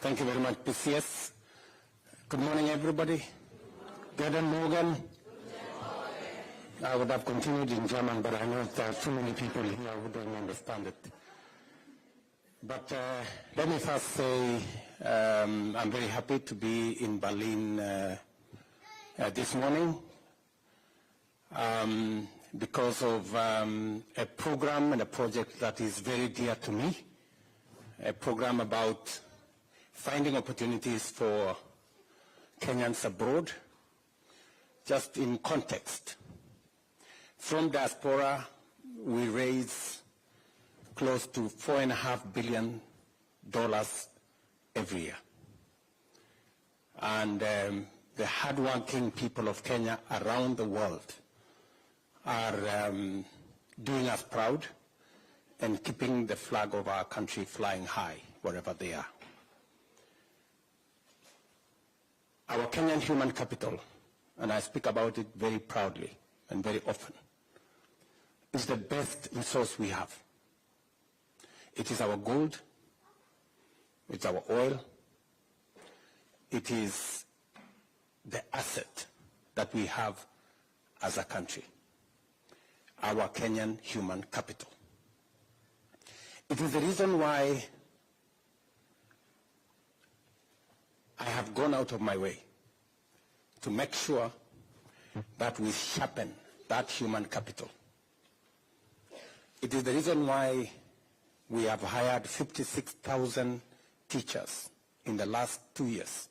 Thank you very much, PCS. Good morning, everybody. Gordon Morgan. I would have continued in German, but I know there are too many people here who don't understand it. But let me first say I'm very happy to be in Berlin this morning because of a program and a project that is very dear to me, a program about finding opportunities for Kenyans abroad. Just in context, from diaspora, we raise close to $4.5 billion every year. And the hardworking people of Kenya around the world are doing us proud and keeping the flag of our country flying high wherever they are. Our Kenyan human capital, and I speak about it very proudly and very often, is the best resource we have. It is our gold, it's our oil, it is the asset that we have as a country, our Kenyan human capital. It is the reason why I have gone out of my way to make sure that we sharpen that human capital. It is the reason why we have hired 56,000 teachers in the last 2 years,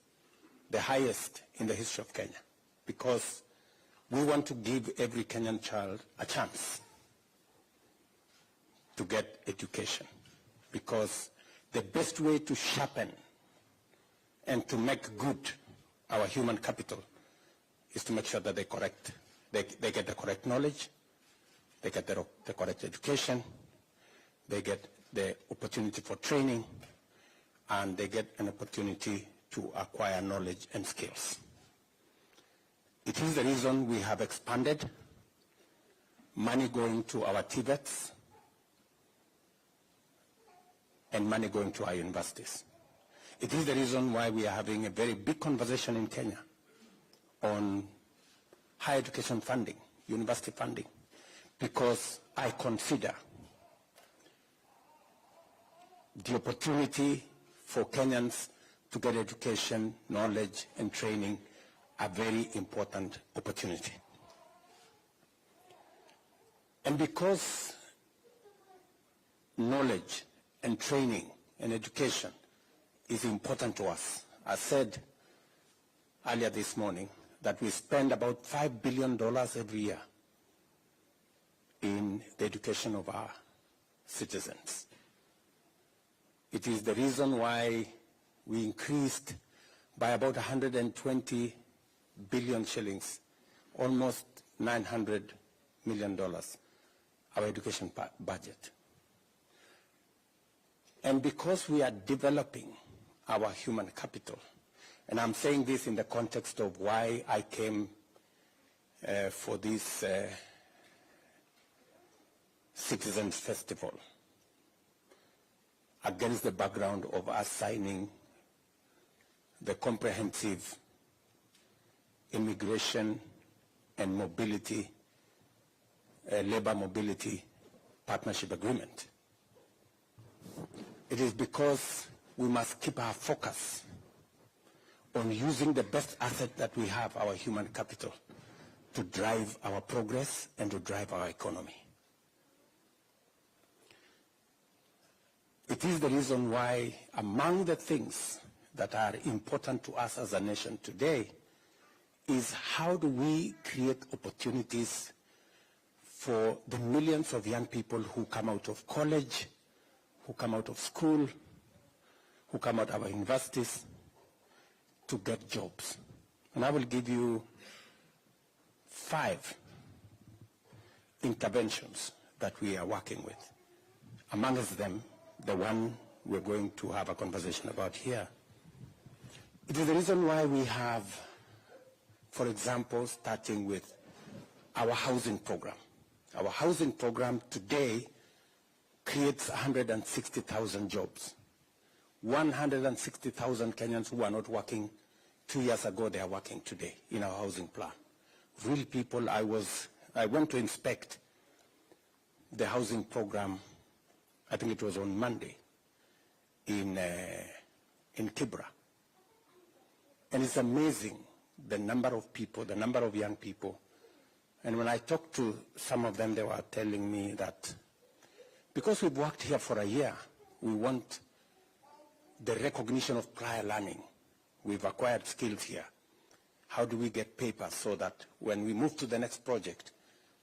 the highest in the history of Kenya, because we want to give every Kenyan child a chance to get education, because the best way to sharpen and to make good our human capital is to make sure that they get the correct knowledge, they get the correct education, they get the opportunity for training, and they get an opportunity to acquire knowledge and skills. It is the reason we have expanded money going to our TVETs and money going to our universities. It is the reason why we are having a very big conversation in Kenya on higher education funding, university funding, because I consider the opportunity for Kenyans to get education, knowledge, and training a very important opportunity. And because knowledge and training and education is important to us, I said earlier this morning that we spend about $5 billion every year in the education of our citizens. It is the reason why we increased by about 120 billion shillings, almost $900 million, our education budget. And because we are developing our human capital, and I'm saying this in the context of why I came for this Citizens Festival, against the background of us signing the comprehensive immigration and mobility, labor mobility partnership agreement. It is because we must keep our focus on using the best asset that we have, our human capital, to drive our progress and to drive our economy. It is the reason why among the things that are important to us as a nation today is how do we create opportunities for the millions of young people who come out of college, who come out of school, who come out of our universities to get jobs. And I will give you 5 interventions that we are working with. Amongst them, the one we're going to have a conversation about here. It is the reason why we have, for example, starting with our housing program. Our housing program today creates 160,000 jobs. 160,000 Kenyans who are not working 2 years ago, they are working today in our housing plan. Real people. I went to inspect the housing program, I think it was on Monday, in Kibra. And it's amazing the number of people, the number of young people. And when I talked to some of them, they were telling me that because we've worked here for a year, we want the recognition of prior learning. We've acquired skills here. How do we get papers so that when we move to the next project,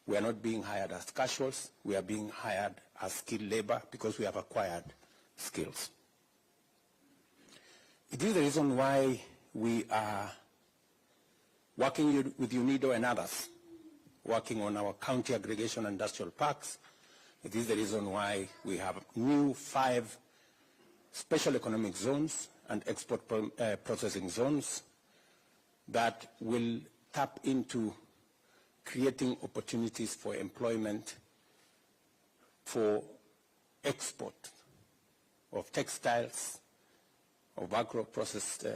we are not being hired as casuals, we are being hired as skilled labor because we have acquired skills. It is the reason why we are working with UNIDO and others, working on our county aggregation industrial parks. It is the reason why we have new 5 special economic zones and export processing zones that will tap into creating opportunities for employment for export of textiles, of agro-processed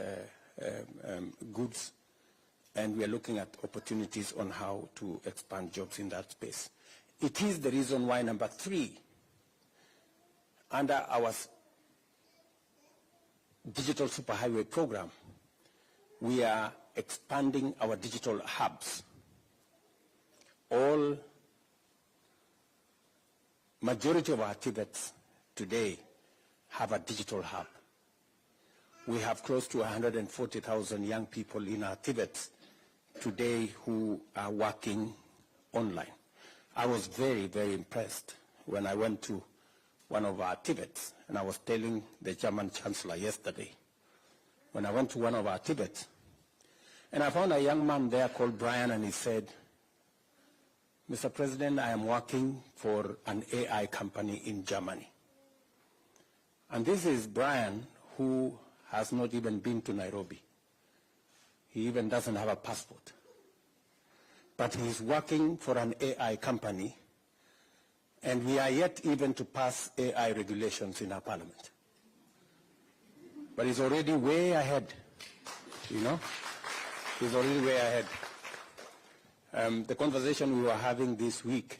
goods, and we are looking at opportunities on how to expand jobs in that space. It is the reason why, number 3, under our digital superhighway program, we are expanding our digital hubs. Majority of our TVETs today have a digital hub. We have close to 140,000 young people in our TVETs today who are working online. I was very, very impressed when I went to one of our TVETs, and I was telling the German Chancellor yesterday, when I went to one of our TVETs, and I found a young man there called Brian, and he said, Mr. President, I am working for an AI company in Germany. And this is Brian, who has not even been to Nairobi. He even doesn't have a passport. But he's working for an AI company, and we are yet even to pass AI regulations in our parliament. But he's already way ahead, you know? He's already way ahead. The conversation we were having this week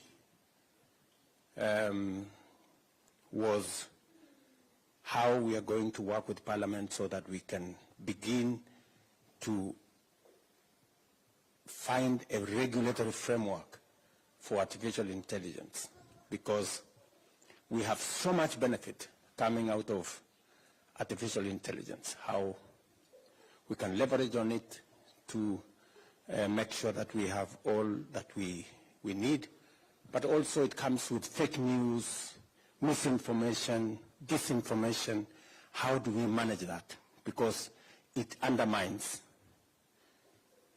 was how we are going to work with Parliament so that we can begin to find a regulatory framework for artificial intelligence, because we have so much benefit coming out of artificial intelligence, how we can leverage on it to make sure that we have all that we need, but also it comes with fake news, misinformation, disinformation. How do we manage that? Because it undermines,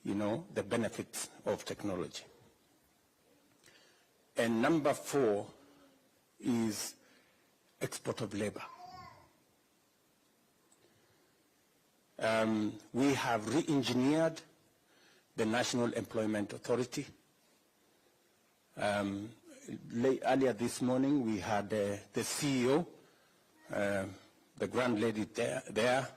you know, the benefits of technology. And number 4 is export of labor. We have re-engineered the National Employment Authority. Earlier this morning, we had the CEO, the grand lady there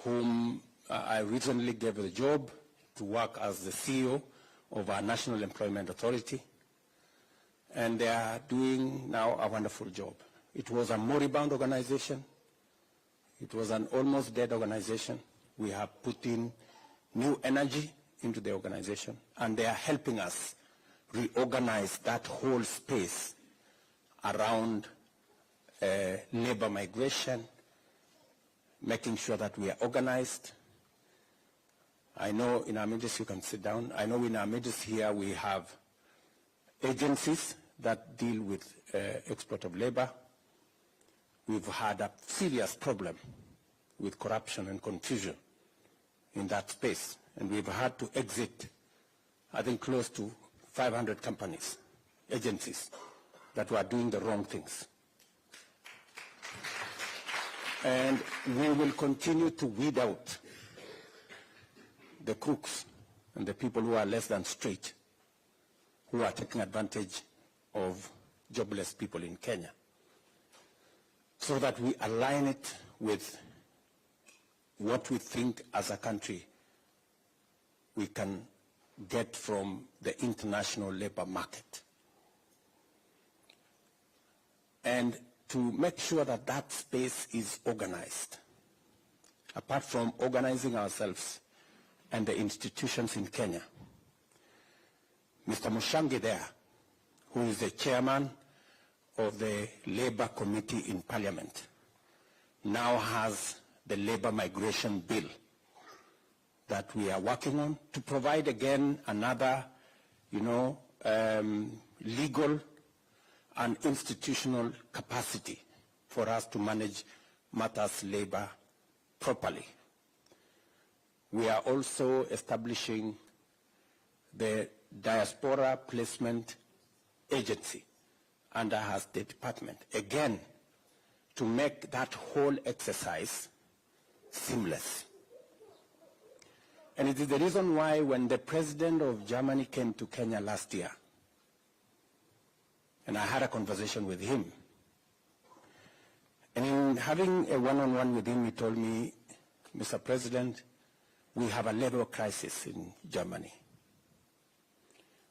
whom I recently gave the job to work as the CEO of our National Employment Authority. And they are doing now a wonderful job. It was a moribund organization. It was an almost dead organization. We have put in new energy into the organization, and they are helping us reorganize that whole space around labor migration, making sure that we are organized. I know in our midst, you can sit down, I know in our midst here we have agencies that deal with export of labor. We've had a serious problem with corruption and confusion in that space, and we've had to exit, I think, close to 500 companies, agencies that were doing the wrong things. And we will continue to weed out the crooks and the people who are less than straight, who are taking advantage of jobless people in Kenya. so that we align it with what we think as a country we can get from the international labor market. And to make sure that that space is organized, apart from organizing ourselves and the institutions in Kenya, Mr. Mushangi there, who is the chairman of the Labor Committee in Parliament, now has the Labor Migration Bill that we are working on to provide again another, legal and institutional capacity for us to manage matters labor properly. We are also establishing the Diaspora Placement Agency under our State Department, again, to make that whole exercise seamless. And it is the reason why when the President of Germany came to Kenya last year, and I had a conversation with him, and in having a one-on-one with him, he told me, Mr. President, we have a labor crisis in Germany.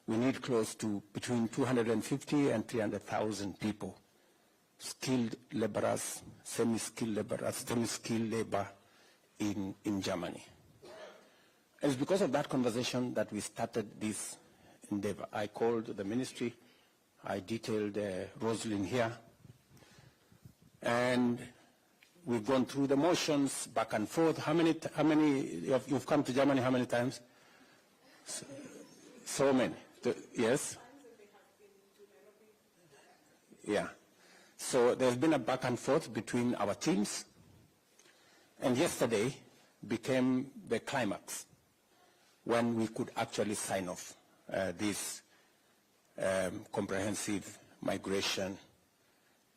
We need close to between 250 and 300,000 people, skilled laborers, semi-skilled labor in Germany. And it's because of that conversation that we started this endeavor. I called the ministry, I detailed Rosalind here, and we've gone through the motions back and forth. How many you've come to Germany how many times? So many. Yes? Yeah. So there's been a back and forth between our teams, and yesterday became the climax when we could actually sign off this comprehensive migration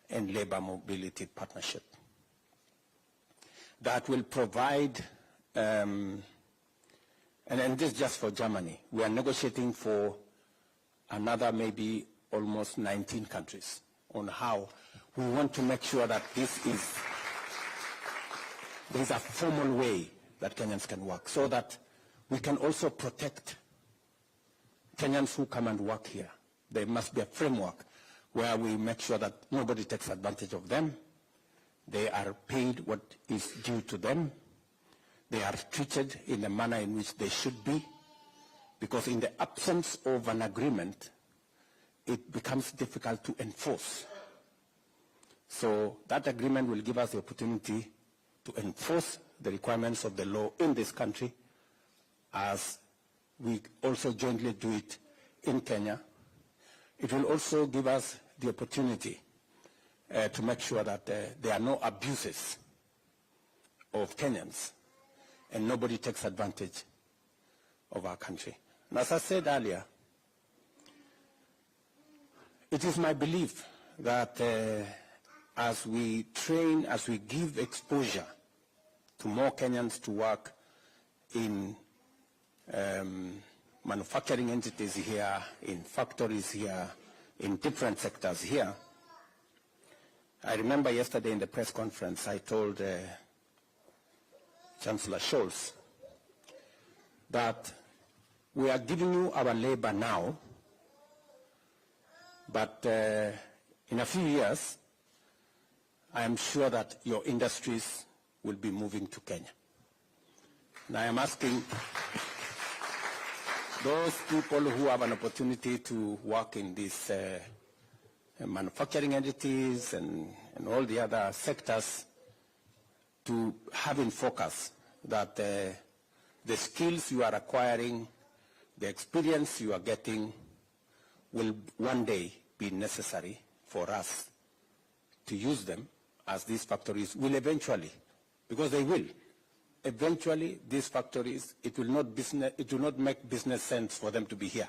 and labor mobility partnership that will provide, and this is just for Germany. We are negotiating for another maybe almost 19 countries on how we want to make sure that there's a formal way that Kenyans can work, so that we can also protect Kenyans who come and work here. There must be a framework where we make sure that nobody takes advantage of them. They are paid what is due to them. They are treated in the manner in which they should be, because in the absence of an agreement, it becomes difficult to enforce. So that agreement will give us the opportunity to enforce the requirements of the law in this country, as we also jointly do it in Kenya. It will also give us the opportunity to make sure that there are no abuses of Kenyans and nobody takes advantage of our country. And as I said earlier, it is my belief that as we train, as we give exposure to more Kenyans to work in manufacturing entities here, in factories here, in different sectors here. I remember yesterday in the press conference, I told Chancellor Scholz that we are giving you our labor now, but in a few years, I am sure that your industries will be moving to Kenya. And I am asking those people who have an opportunity to work in these manufacturing entities and all the other sectors to have in focus that the skills you are acquiring, the experience you are getting will one day be necessary for us to use them, as these factories will eventually, because they will. Eventually, these factories, it will not make business sense for them to be here.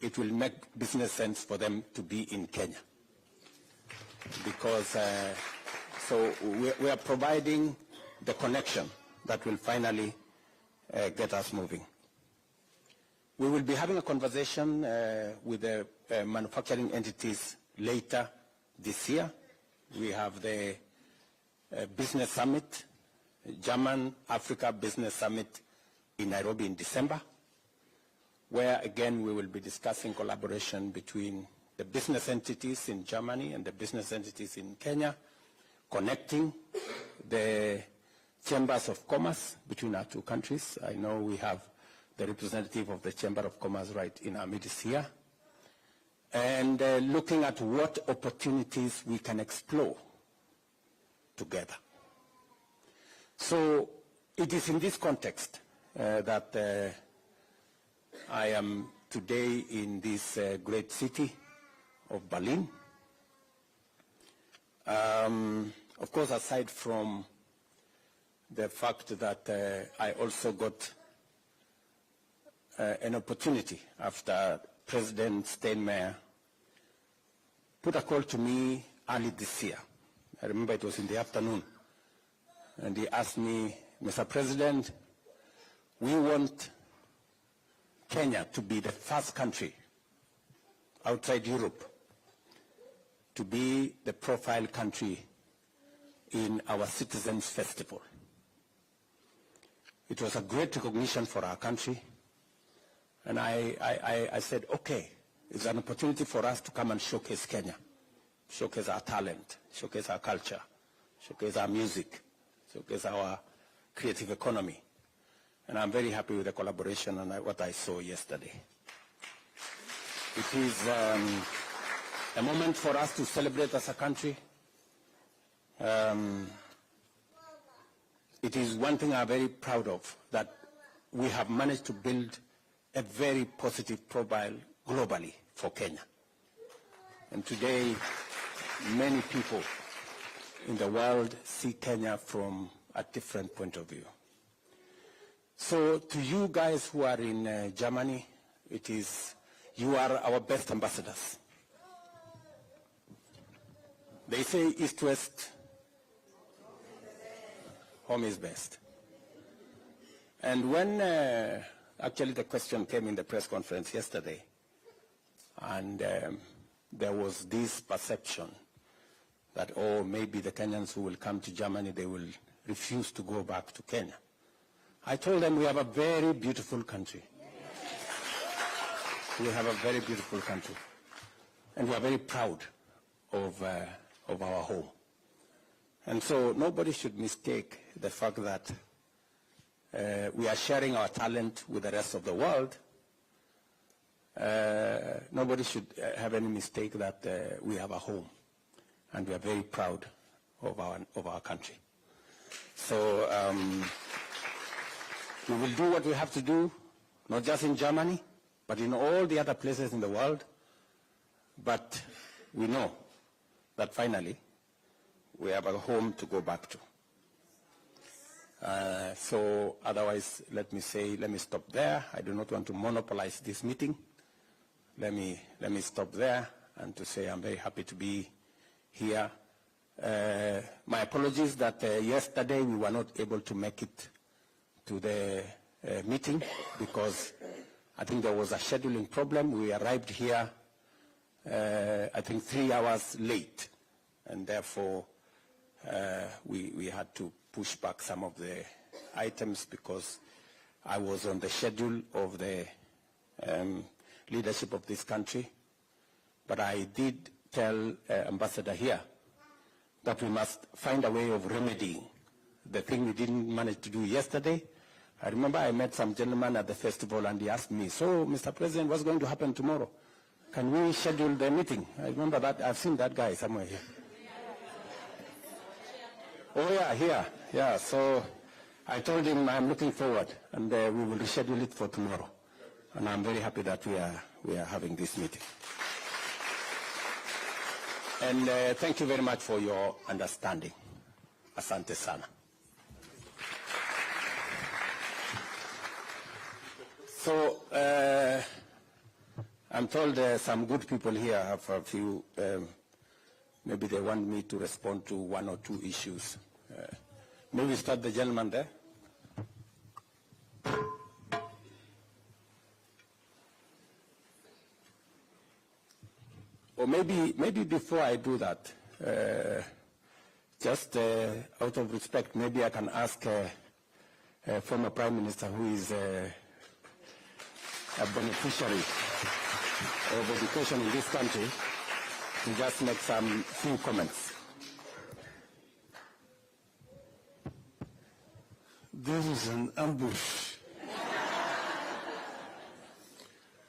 It will make business sense for them to be in Kenya. Because, so we are providing the connection that will finally get us moving. We will be having a conversation with the manufacturing entities later this year. We have the Business Summit, German-Africa Business Summit in Nairobi in December, where again we will be discussing collaboration between the business entities in Germany and the business entities in Kenya, connecting the chambers of commerce between our two countries. I know we have the representative of the Chamber of Commerce right in our midst here, and looking at what opportunities we can explore together. So it is in this context that I am today in this great city of Berlin. Of course, aside from the fact that I also got an opportunity after President Steinmeier put a call to me early this year. I remember it was in the afternoon. And he asked me, Mr. President, we want Kenya to be the first country outside Europe to be the profile country in our Citizens Festival. It was a great recognition for our country. And I said, okay, it's an opportunity for us to come and showcase Kenya, showcase our talent, showcase our culture, showcase our music, showcase our creative economy. And I'm very happy with the collaboration and what I saw yesterday. It is a moment for us to celebrate as a country. It is one thing I'm very proud of, that we have managed to build a very positive profile globally for Kenya. And today, many people in the world see Kenya from a different point of view. So to you guys who are in Germany, you are our best ambassadors. They say East-West, home is best. And when actually the question came in the press conference yesterday, and there was this perception that, oh, maybe the Kenyans who will come to Germany, they will refuse to go back to Kenya. I told them we have a very beautiful country. We have a very beautiful country. And we are very proud of our home. And so nobody should mistake the fact that we are sharing our talent with the rest of the world. Nobody should have any mistake that we have a home. And we are very proud of our country. So we will do what we have to do, not just in Germany, but in all the other places in the world. But we know that finally we have a home to go back to. So otherwise, let me stop there. I do not want to monopolize this meeting. Let me stop there and to say I'm very happy to be here. My apologies that yesterday we were not able to make it to the meeting because I think there was a scheduling problem. We arrived here, I think 3 hours late, and therefore we had to push back some of the items because I was on the schedule of the leadership of this country. But I did tell Ambassador here that we must find a way of remedying the thing we didn't manage to do yesterday. I remember I met some gentleman at the festival and he asked me, so Mr. President, what's going to happen tomorrow? Can we schedule the meeting? I remember that. I've seen that guy somewhere here. Oh yeah, here. Yeah, so I told him I'm looking forward and we will reschedule it for tomorrow. And I'm very happy that we are having this meeting. And thank you very much for your understanding. Asante sana. So I'm told some good people here have a few, maybe they want me to respond to one or two issues. Maybe start the gentleman there. Or maybe before I do that, Just out of respect, maybe I can ask former Prime Minister, who is a beneficiary of education in this country, to just make some few comments. This is an ambush.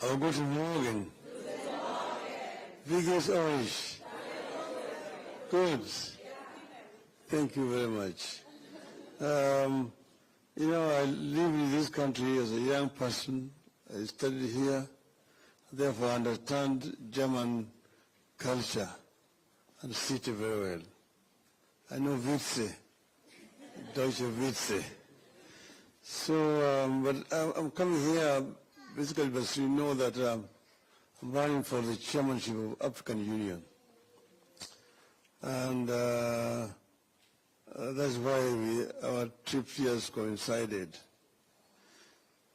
Oh, guten Morgen. Wie geht's euch? Good. Thank you very much. You know, I live in this country as a young person. I studied here, therefore I understand German culture and city very well. I know Witze, Deutsche Witze. So, but I'm coming here basically because you know that I'm running for the chairmanship of African Union. And that's why our trip here has coincided.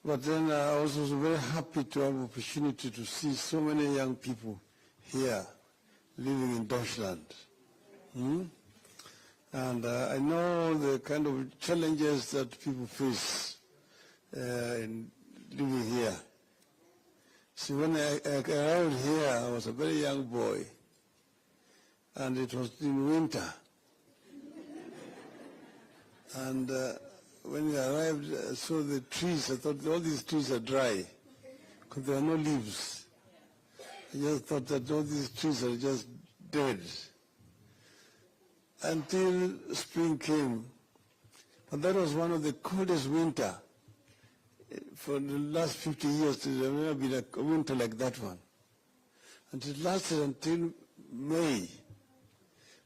But then I was also very happy to have the opportunity to see so many young people here living in Deutschland. And I know the kind of challenges that people face in living here. See, when I arrived here, I was a very young boy, and it was in winter. And when we arrived, I saw the trees. I thought all these trees are dry because there are no leaves. I just thought that all these trees are just dead. Until spring came. But that was one of the coldest winter. For the last 50 years, there has never been a winter like that one. And it lasted until May,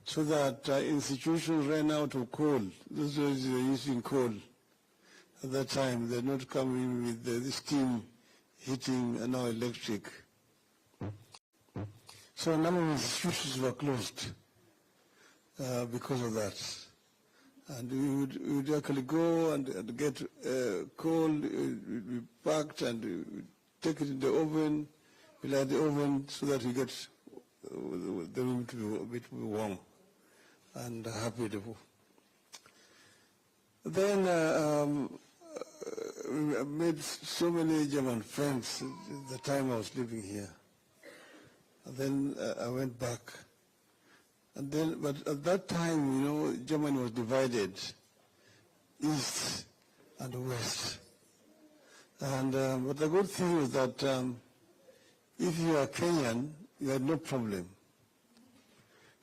so that institutions ran out of coal. Those were using coal at that time. They're not coming with the steam heating and now electric. So a number of institutions were closed because of that. And we would actually go and get coal, we packed and we take it in the oven, we light the oven so that we get the room to be a bit warm and habitable. Then I made so many German friends at the time I was living here. And then I went back. And then, but at that time, you know, Germany was divided, east and west. And but the good thing is that if you are Kenyan, you had no problem,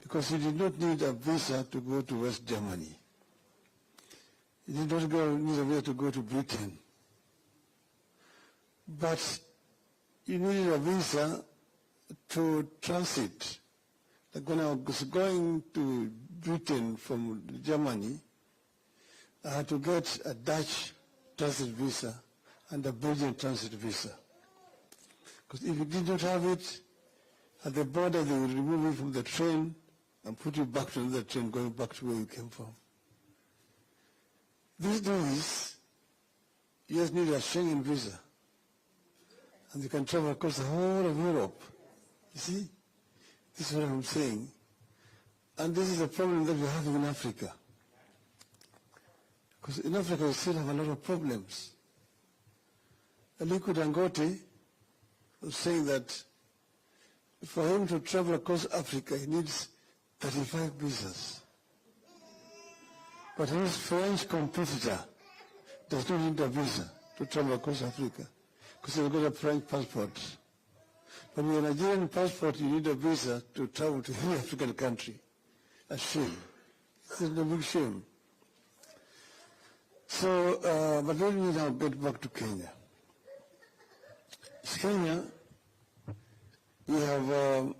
because you did not need a visa to go to West Germany. You did not need a visa to go to Britain. But you needed a visa to transit. Like when I was going to Britain from Germany, I had to get a Dutch transit visa and a Belgian transit visa. Because if you did not have it, at the border they would remove you from the train and put you back to another train going back to where you came from. These days, you just need a Schengen visa. And you can travel across the whole of Europe. You see? This is what I'm saying. And this is a problem that we have in Africa. Because in Africa we still have a lot of problems. Aliko Dangote was saying that for him to travel across Africa, he needs 35 visas. But his French competitor does not need a visa to travel across Africa because he's got a French passport. But with a Nigerian passport, you need a visa to travel to any African country. A shame. It's a big shame. So, but let me now get back to Kenya. In Kenya, we have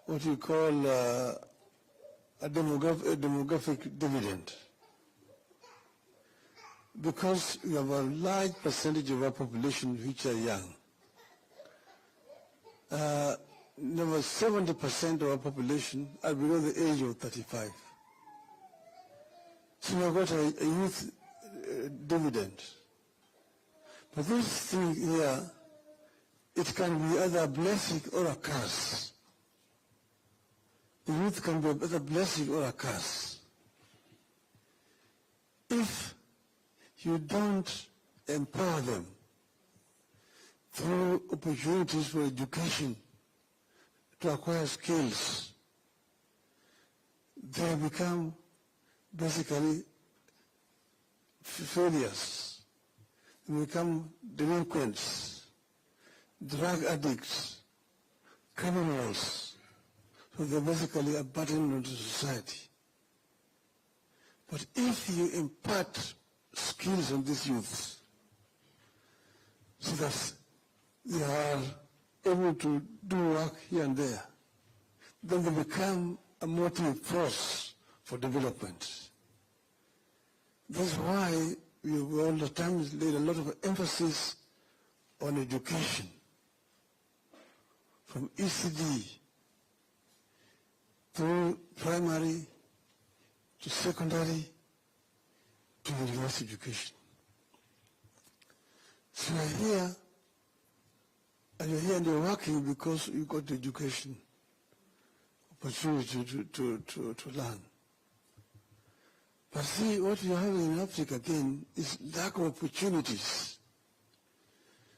what you call a demographic dividend. Because we have a large percentage of our population which are young. Number 70% of our population are below the age of 35. So we have got a youth dividend. But this thing here, it can be either a blessing or a curse. the youth can be a blessing or a curse. If you don't empower them through opportunities for education to acquire skills, they become basically failures. They become delinquents, drug addicts, criminals. So they're basically a burden on society. But if you impart skills on these youths so that they are able to do work here and there, then they become a motive force for development. That's why we all the time laid a lot of emphasis on education, from ECD through primary to secondary to university education. So you're here, and you're working because you got the education opportunity to learn. But see, what we are having in Africa again is lack of opportunities.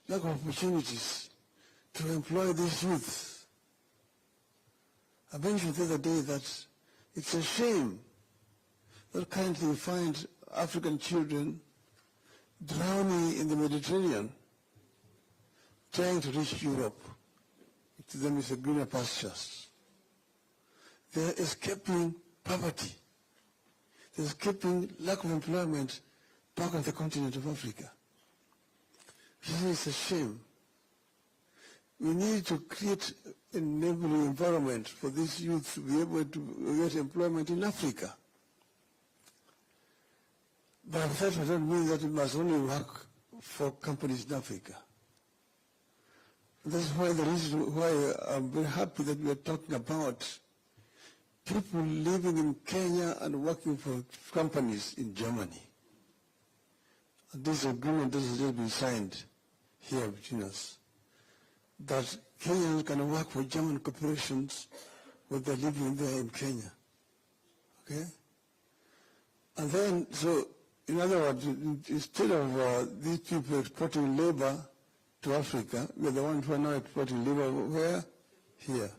Lack of opportunities to employ these youth. I mentioned the other day that it's a shame that currently you find African children drowning in the Mediterranean, trying to reach Europe. To them it's a greener pastures. They're escaping poverty. They're escaping lack of employment back on the continent of Africa. It's a shame. We need to create an enabling environment for these youth to be able to get employment in Africa. But that doesn't mean that we must only work for companies in Africa. That's why the reason why I'm very happy that we are talking about people living in Kenya and working for companies in Germany. And this agreement has just been signed here between us, that Kenyans can work for German corporations when they're living there in Kenya. Okay? And then, so, in other words, instead of these people exporting labor to Africa, we're the ones who are now exporting labor where? Here.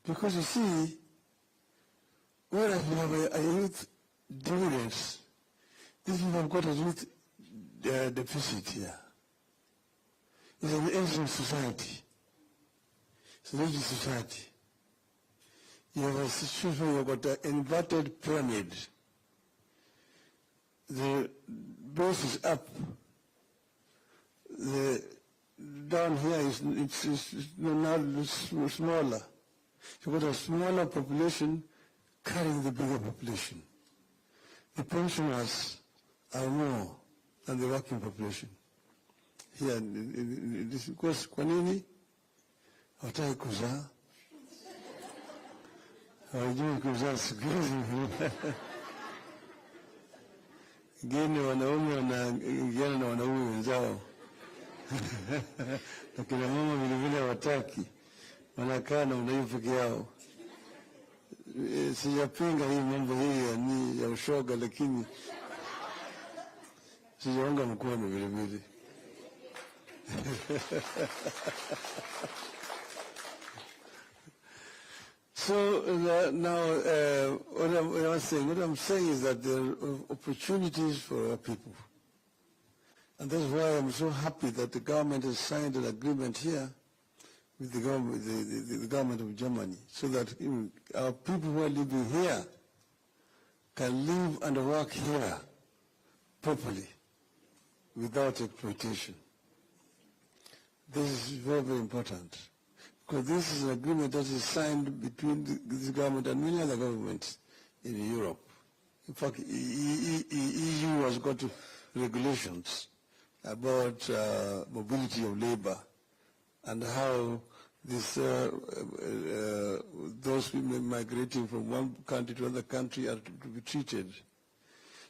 Because you see, whereas we have a youth dividends, these people have got a youth deficit here. It's an aging society. It's an aging society. You have a situation where you've got an inverted pyramid. The base is up. The down here is now smaller. You've got a smaller population carrying the bigger population. The pensioners are more than the working population. Here, this because kwa nini hawataki kuzaa? Hawajui kuzaa siku hizi. Wengine wanaume wanaingiana na wanaume wenzao. Na kina mama vilevile hawataki. Wanakaa na wanaume peke yao. Sijapinga hii mambo hii ya ushoga, lakini sijaunga mkono vilevile. So now, what I'm saying is that there are opportunities for our people. And that's why I'm so happy that the government has signed an agreement here with the government of Germany, so that our people who are living here can live and work here properly without exploitation. This is very, very important, because this is an agreement that is signed between this government and many other governments in Europe. In fact, EU has got regulations about mobility of labor and how this, those people migrating from one country to another country are to be treated.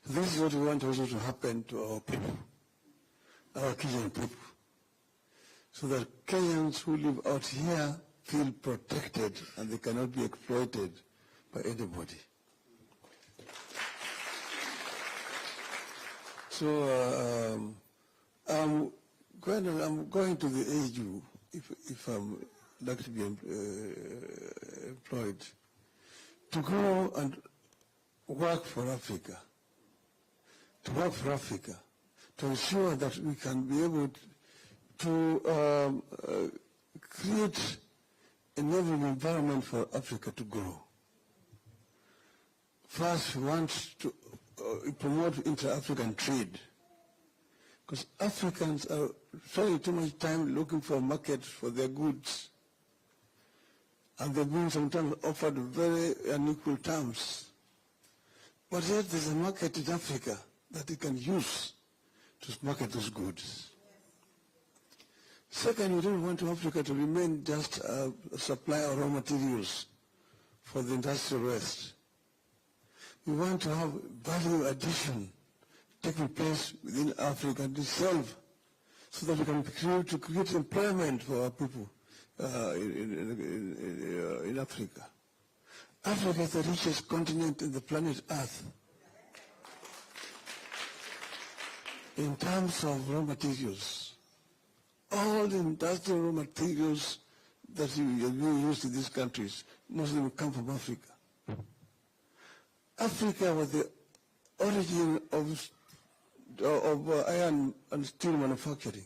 This is what we want also to happen to our people, our Kenyan people, so that Kenyans who live out here feel protected and they cannot be exploited by anybody. So I'm going to the AU if I'm like to be employed to go and work for Africa, to ensure that we can be able to create an enabling environment for Africa to grow. First, we want to promote inter-African trade, because Africans are spending too much time looking for a market for their goods, and they're being sometimes offered very unequal terms. But yet there's a market in Africa that they can use to market those goods. Second, we don't want Africa to remain just a supplier of raw materials for the industrial West. We want to have value addition taking place within Africa itself, so that we can create employment for our people in Africa. Africa is the richest continent in the planet Earth in terms of raw materials. All the industrial raw materials that you use in these countries, most of them come from Africa. Africa was the origin of iron and steel manufacturing.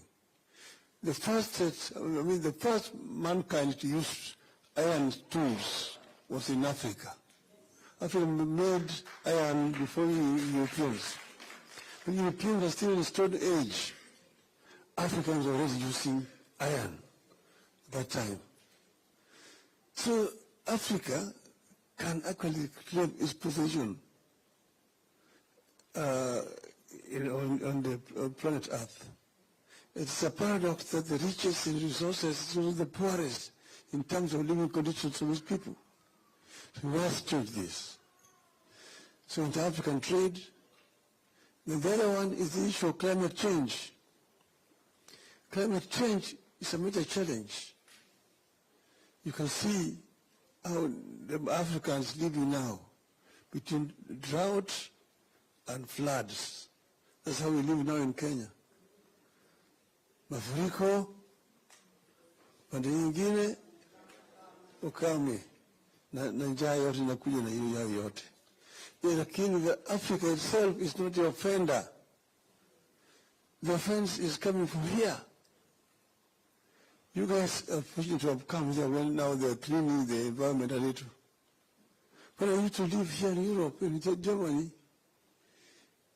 The first mankind to use iron tools was in Africa. Africa made iron before the Europeans. When Europeans were still in the Stone Age, Africans were already using iron at that time. So Africa can actually claim its position on the planet Earth. It's a paradox that the richest in resources is the poorest in terms of living conditions of these people. So we must change this. So inter-African trade. Then the other one is the issue of climate change. Climate change is a major challenge. You can see how the Africans living now between drought and floods. That's how we live now in Kenya. Mafuriko, pande nyingine ukame na njaa yote inakuja na hiyo yao yote. Lakini Africa itself is not the offender. The offense is coming from here. You guys are fortunate to have come here when now they're cleaning the environment a little. When I used to live here in Europe, in Germany,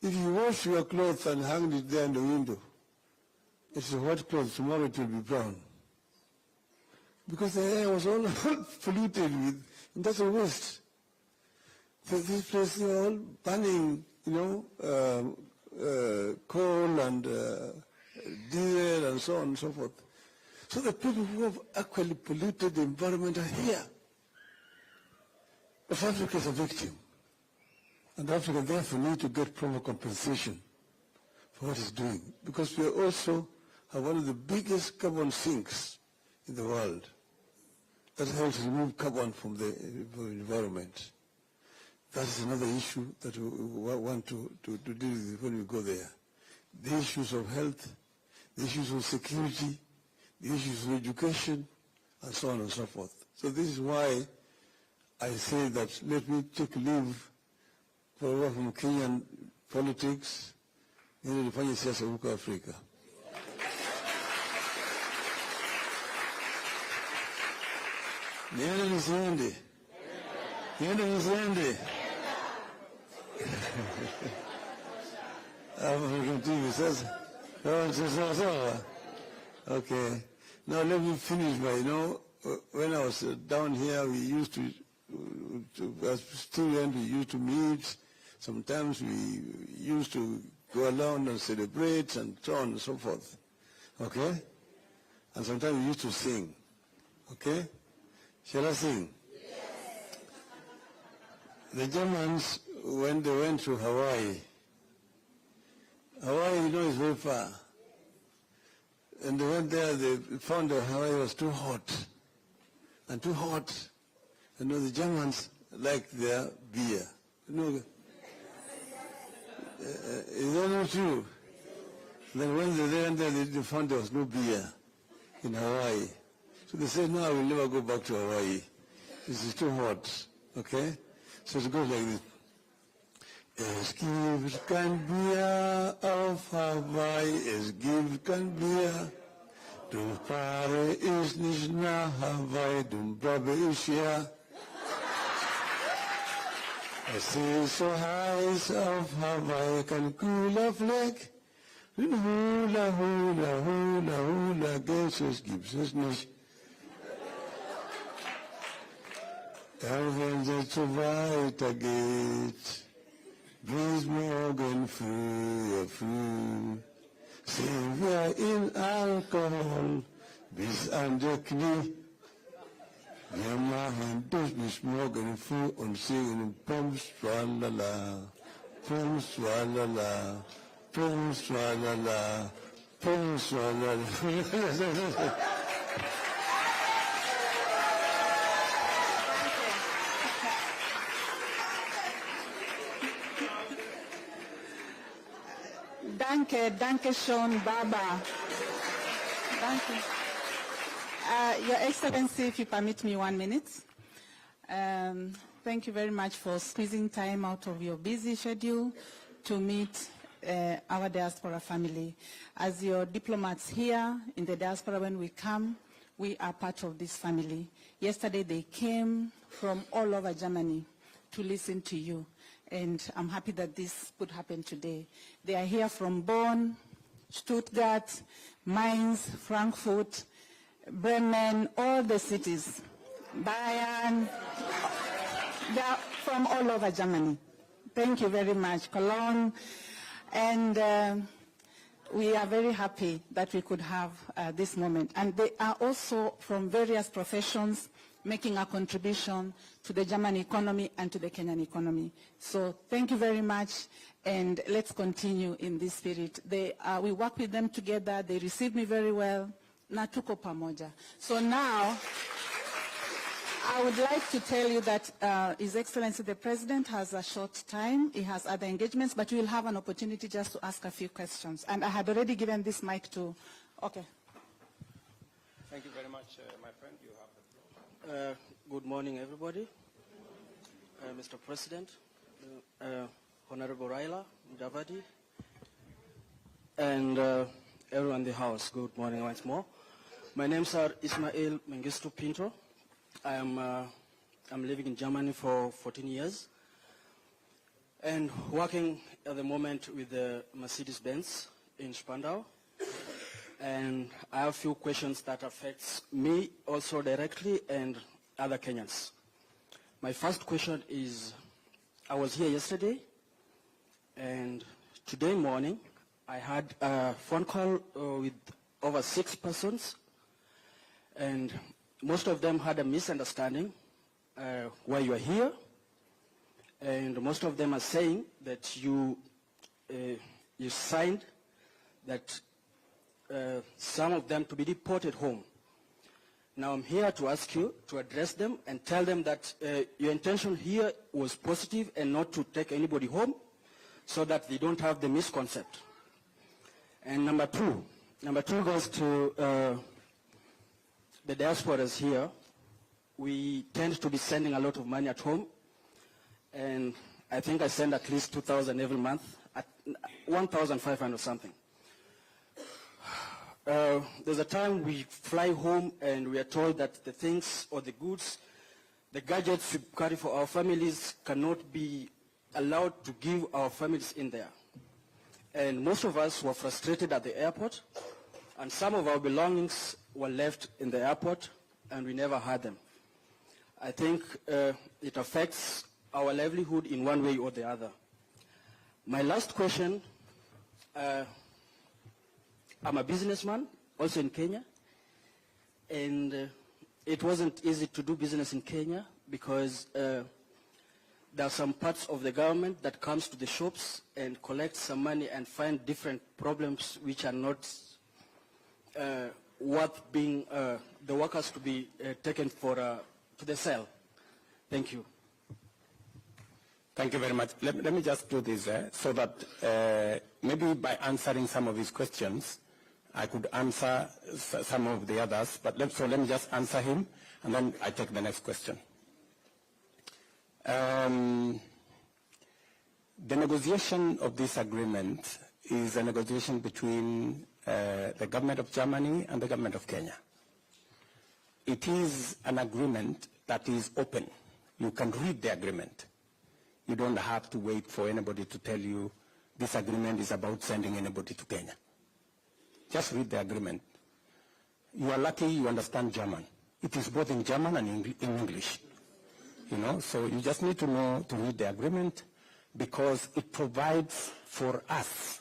if you wash your clothes and hang it there in the window, it's a white cloth, tomorrow it will be brown. Because the air was all polluted with industrial waste. So this place, they were all burning, coal and diesel and so on and so forth. So the people who have actually polluted the environment are here. But Africa is a victim. And Africa therefore needs to get proper compensation for what it's doing. Because we also have one of the biggest carbon sinks in the world that helps remove carbon from the environment. That is another issue that we want to deal with when we go there. The issues of health, the issues of security, the issues of education, and so on and so forth. So this is why I say that let me take leave from Kenyan politics, ili nifanye siasa huko Afrika. Niende nisiende? Niende nisiende? Okay. Now let me finish by, when I was down here, we used to as students, we used to meet. Sometimes we used to go around and celebrate and so on and so forth. Okay? And sometimes we used to sing. Okay? Shall I sing? Yes. The Germans, when they went to Hawaii, is very far. And they went there, they found that Hawaii was too hot. and too hot. You know, the Germans like their beer. You know, is that not true? Then when they went there, they found there was no beer in Hawaii. So they said, no, I will never go back to Hawaii. This is too hot, okay? So it goes like this. Es gibt kein Bier auf Hawaii, es gibt kein Bier. Du fahre ich nicht nach Hawaii, du bleibe ich hier. Es ist so heiß auf Hawaii, kein cooler Fleck. Den Hula, Hula, Hula, Hula, das gibt es nicht. Dann, wenn es so weitergeht, bis morgen früh, sind wir in Alkohol bis an die Knie. Wir machen durch bis morgen früh und singen Pum, Swalala, Pum, Swalala, Pum, Swalala, Pum, Swalala. Danke schön, Baba. Danke. Your Excellency, if you permit me 1 minute. Thank you very much for squeezing time out of your busy schedule to meet our diaspora family. As your diplomats here in the diaspora, when we come, we are part of this family. Yesterday they came from all over Germany to listen to you. And I'm happy that this could happen today. They are here from Bonn, Stuttgart, Mainz, Frankfurt, Bremen, all the cities, Bayern. They are from all over Germany. Thank you very much, Cologne. And we are very happy that we could have this moment. And they are also from various professions, making a contribution to the German economy and to the Kenyan economy. So thank you very much, and let's continue in this spirit. We work with them together. They received me very well. Na tuko pamoja. So now, I would like to tell you that His Excellency the President has a short time. He has other engagements, but we will have an opportunity just to ask a few questions. And I had already given this mic to, okay. Thank you very much, my friend. You have the floor. Good morning, everybody. Mr. President, Honorable Raila Mudavadi, and everyone in the House, good morning once more. My name is Ismail Mengistu Pinto. I'm living in Germany for 14 years and working at the moment with the Mercedes-Benz in Spandau. And I have a few questions that affects me also directly and other Kenyans. My first question is, I was here yesterday, and today morning I had a phone call with over 6 persons, and most of them had a misunderstanding why you are here, and most of them are saying that you signed that some of them to be deported home. Now I'm here to ask you to address them and tell them that your intention here was positive and not to take anybody home so that they don't have the misconcept. And number two goes to the diasporas here. We tend to be sending a lot of money at home, and I think I send at least 2,000 every month, at 1,500 something. There's a time we fly home and we are told that the things or the goods, the gadgets we carry for our families cannot be allowed to give our families in there. And most of us were frustrated at the airport, and some of our belongings were left in the airport and we never had them. I think it affects our livelihood in one way or the other. My last question, I'm a businessman, also in Kenya, and it wasn't easy to do business in Kenya because there are some parts of the government that comes to the shops and collects some money and find different problems which are not worth being the workers to be taken for to the cell. Thank you. Thank you very much. Let me just do this so that maybe by answering some of his questions, I could answer some of the others. But let me just answer him, and then I take the next question. The negotiation of this agreement is a negotiation between the government of Germany and the government of Kenya. It is an agreement that is open. You can read the agreement. You don't have to wait for anybody to tell you this agreement is about sending anybody to Kenya. Just read the agreement. You are lucky you understand German. It is both in German and in English. You know, so you just need to know to read the agreement because it provides for us.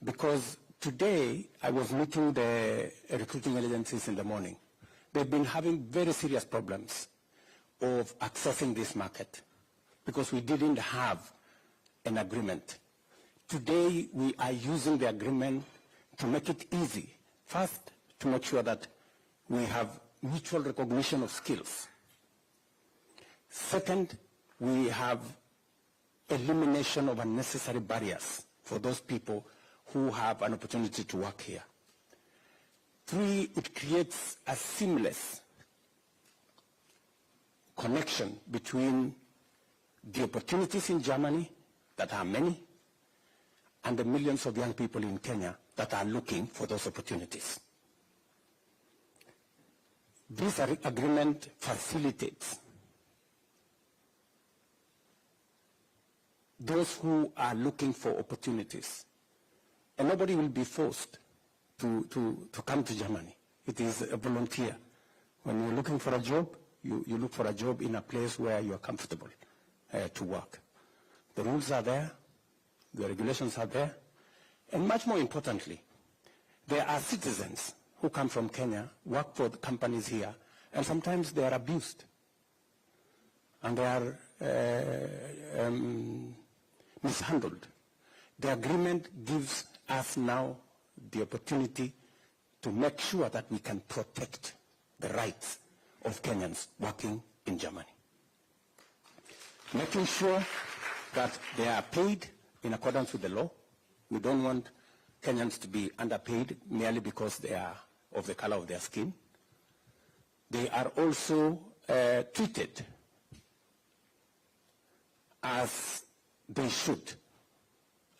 Because today I was meeting the recruiting agencies in the morning. They've been having very serious problems of accessing this market because we didn't have an agreement. Today, we are using the agreement to make it easy. First, to make sure that we have mutual recognition of skills. Second, we have elimination of unnecessary barriers for those people who have an opportunity to work here. Three, it creates a seamless connection between the opportunities in Germany, that are many, and the millions of young people in Kenya that are looking for those opportunities. This agreement facilitates those who are looking for opportunities. And nobody will be forced to come to Germany. It is a volunteer. When you're looking for a job, you look for a job in a place where you are comfortable to work. The rules are there, the regulations are there, and much more importantly, there are citizens who come from Kenya, work for the companies here, and sometimes they are abused. And they are mishandled. The agreement gives us now the opportunity to make sure that we can protect the rights of Kenyans working in Germany. Making sure that they are paid in accordance with the law. We don't want Kenyans to be underpaid merely because they are of the color of their skin. They are also treated as they should,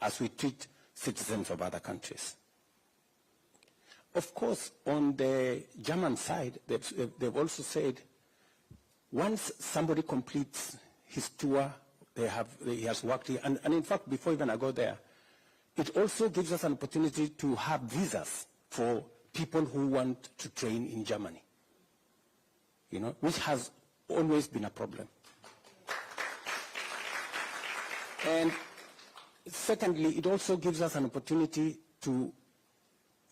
as we treat citizens of other countries. Of course, on the German side, they've also said, once somebody completes his tour, he has worked here, and in fact, before even I go there, it also gives us an opportunity to have visas for people who want to train in Germany, you know, which has always been a problem. And secondly, it also gives us an opportunity to,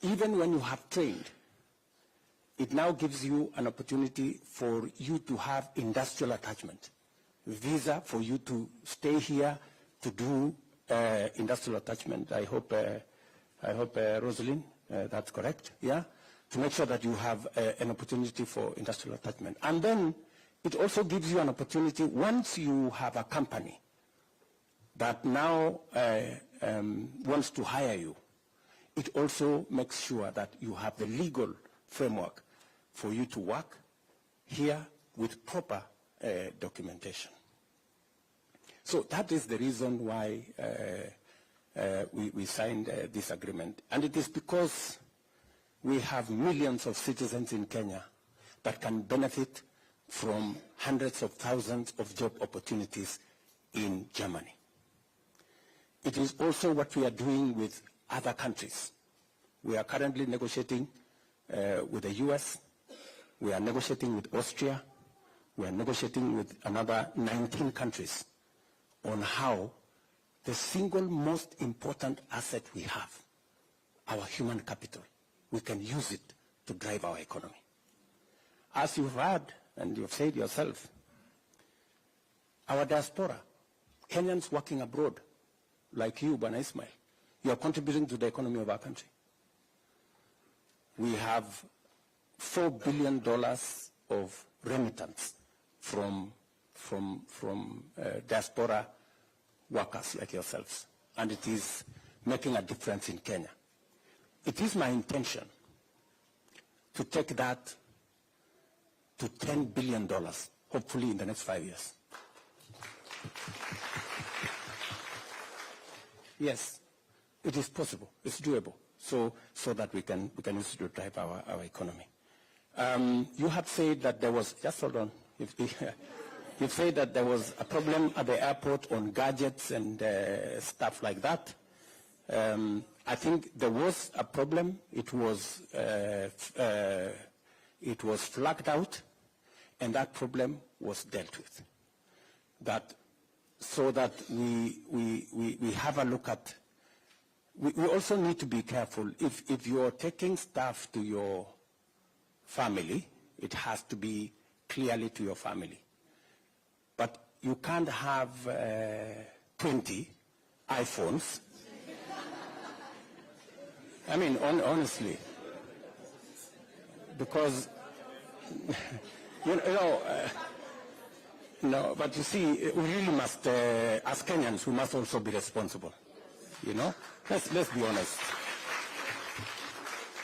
even when you have trained, it now gives you an opportunity for you to have industrial attachment. Visa for you to stay here to do industrial attachment. I hope Rosalind, that's correct, yeah? To make sure that you have an opportunity for industrial attachment. And then it also gives you an opportunity, once you have a company that now wants to hire you, it also makes sure that you have the legal framework for you to work here with proper documentation. So that is the reason why we signed this agreement. And it is because we have millions of citizens in Kenya that can benefit from hundreds of thousands of job opportunities in Germany. It is also what we are doing with other countries. We are currently negotiating with the US. We are negotiating with Austria. We are negotiating with another 19 countries on how the single most important asset we have, our human capital, we can use it to drive our economy. As you've heard and you've said yourself, our diaspora, Kenyans working abroad, like you, Bwana Ismail, you are contributing to the economy of our country. we have $4 billion of remittance from diaspora workers like yourselves, and it is making a difference in Kenya. It is my intention to take that to $10 billion, hopefully in the next 5 years. Yes, it is possible. It's doable. So that we can use it to drive our economy. You have said that there was, just hold on. You've said that there was a problem at the airport on gadgets and stuff like that. I think there was a problem. It was flagged out, and that problem was dealt with. So that we have a look at. We also need to be careful. If you're taking stuff to your family, it has to be clearly to your family. But you can't have 20 iPhones. I mean, honestly, because, no, but you see, we really must, as Kenyans, we must also be responsible. Let's be honest.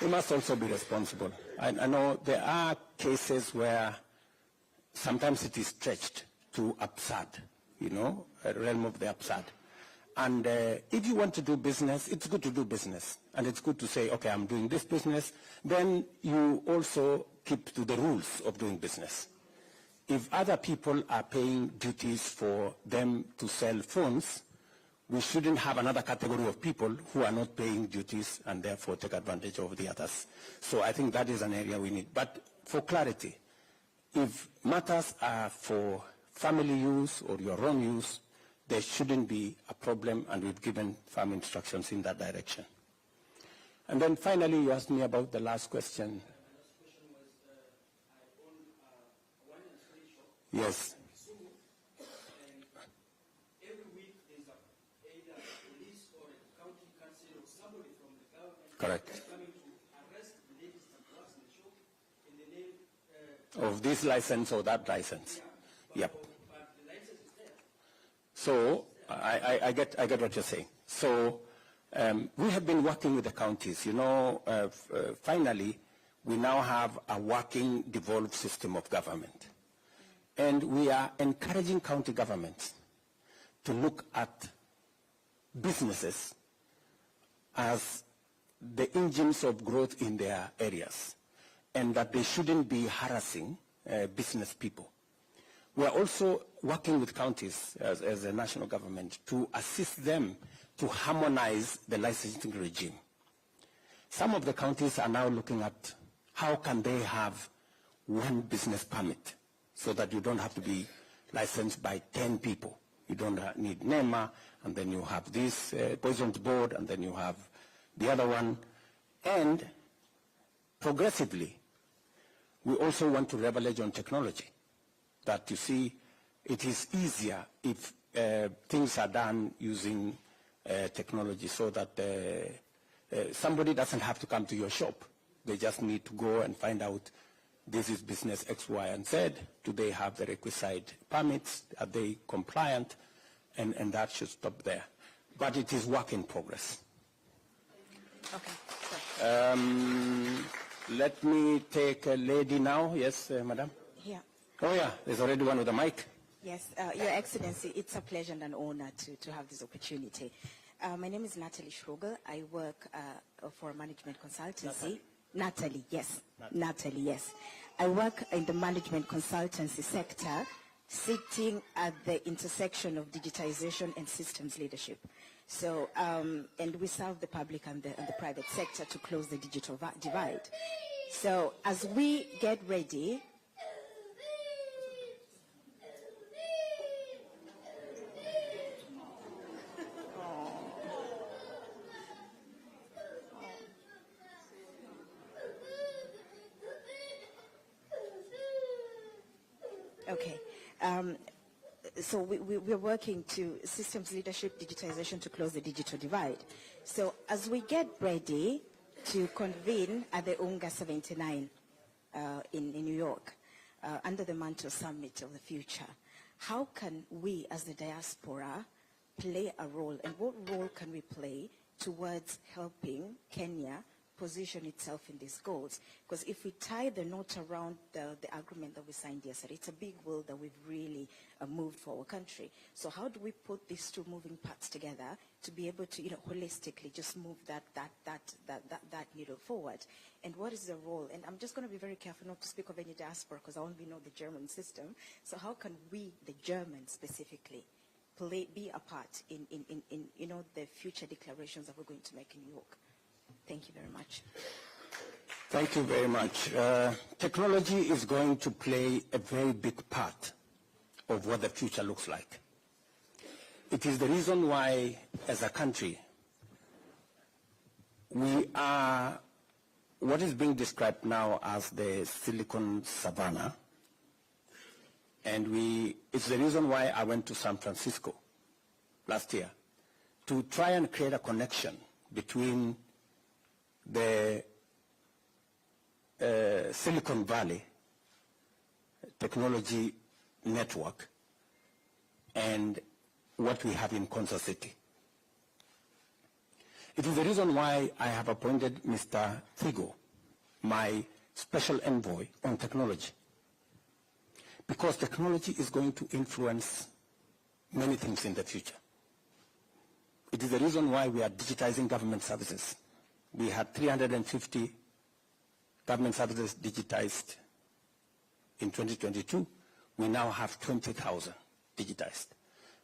We must also be responsible. I know there are cases where sometimes it is stretched to absurd, a realm of the absurd. And if you want to do business, it's good to do business. And it's good to say, okay, I'm doing this business. Then you also keep to the rules of doing business. If other people are paying duties for them to sell phones, we shouldn't have another category of people who are not paying duties and therefore take advantage of the others. So I think that is an area we need. But for clarity, if matters are for family use or your own use, there shouldn't be a problem, and we've given firm instructions in that direction. And then finally, you asked me about the last question. Yes. Correct. Of this license or that license. Yep. So I get what you're saying. So we have been working with the counties. Finally, we now have a working, devolved system of government. And we are encouraging county governments to look at businesses as the engines of growth in their areas, and that they shouldn't be harassing business people. We are also working with counties as a national government to assist them to harmonize the licensing regime. Some of the counties are now looking at how can they have one business permit so that you don't have to be licensed by 10 people. You don't need NEMA, and then you have this Poison's Board, and then you have the other one. And progressively, we also want to leverage on technology. That you see, it is easier if things are done using technology, so that somebody doesn't have to come to your shop. They just need to go and find out, this is business X, Y, and Z. Do they have the requisite permits? Are they compliant? And that should stop there. But it is work in progress. Okay. Let me take a lady now. Yes, madam? Here. Oh, yeah, there's already one with a mic. Yes, Your Excellency, it's a pleasure and an honor to have this opportunity. My name is Natalie Schrugel. I work for a management consultancy. Natalie, yes. Natalie, yes. I work in the management consultancy sector, sitting at the intersection of digitization and systems leadership. So, and we serve the public and the private sector to close the digital divide. So, as we get ready, okay. So we're working to systems leadership, digitization to close the digital divide. So as we get ready to convene at the UNGA 79 in New York under the Mantle Summit of the Future. How can we as the diaspora play a role, and what role can we play towards helping Kenya position itself in these goals? Because if we tie the knot around the agreement that we signed yesterday, it's a big will that we've really moved for our country. So how do we put these two moving parts together to be able to, holistically just move that needle forward? And what is the role? And I'm just going to be very careful not to speak of any diaspora because I only know the German system. So how can we, the Germans specifically, be a part in the future declarations that we're going to make in New York? Thank you very much. Thank you very much. Technology is going to play a very big part of what the future looks like. It is the reason why, as a country, we are what is being described now as the Silicon Savannah. And it's the reason why I went to San Francisco last year to try and create a connection between the Silicon Valley technology network and what we have in Kansas City. It is the reason why I have appointed Mr. Thigo, my special envoy on technology, because technology is going to influence many things in the future. It is the reason why we are digitizing government services. We had 350 government services digitized in 2022. We now have 20,000 digitized.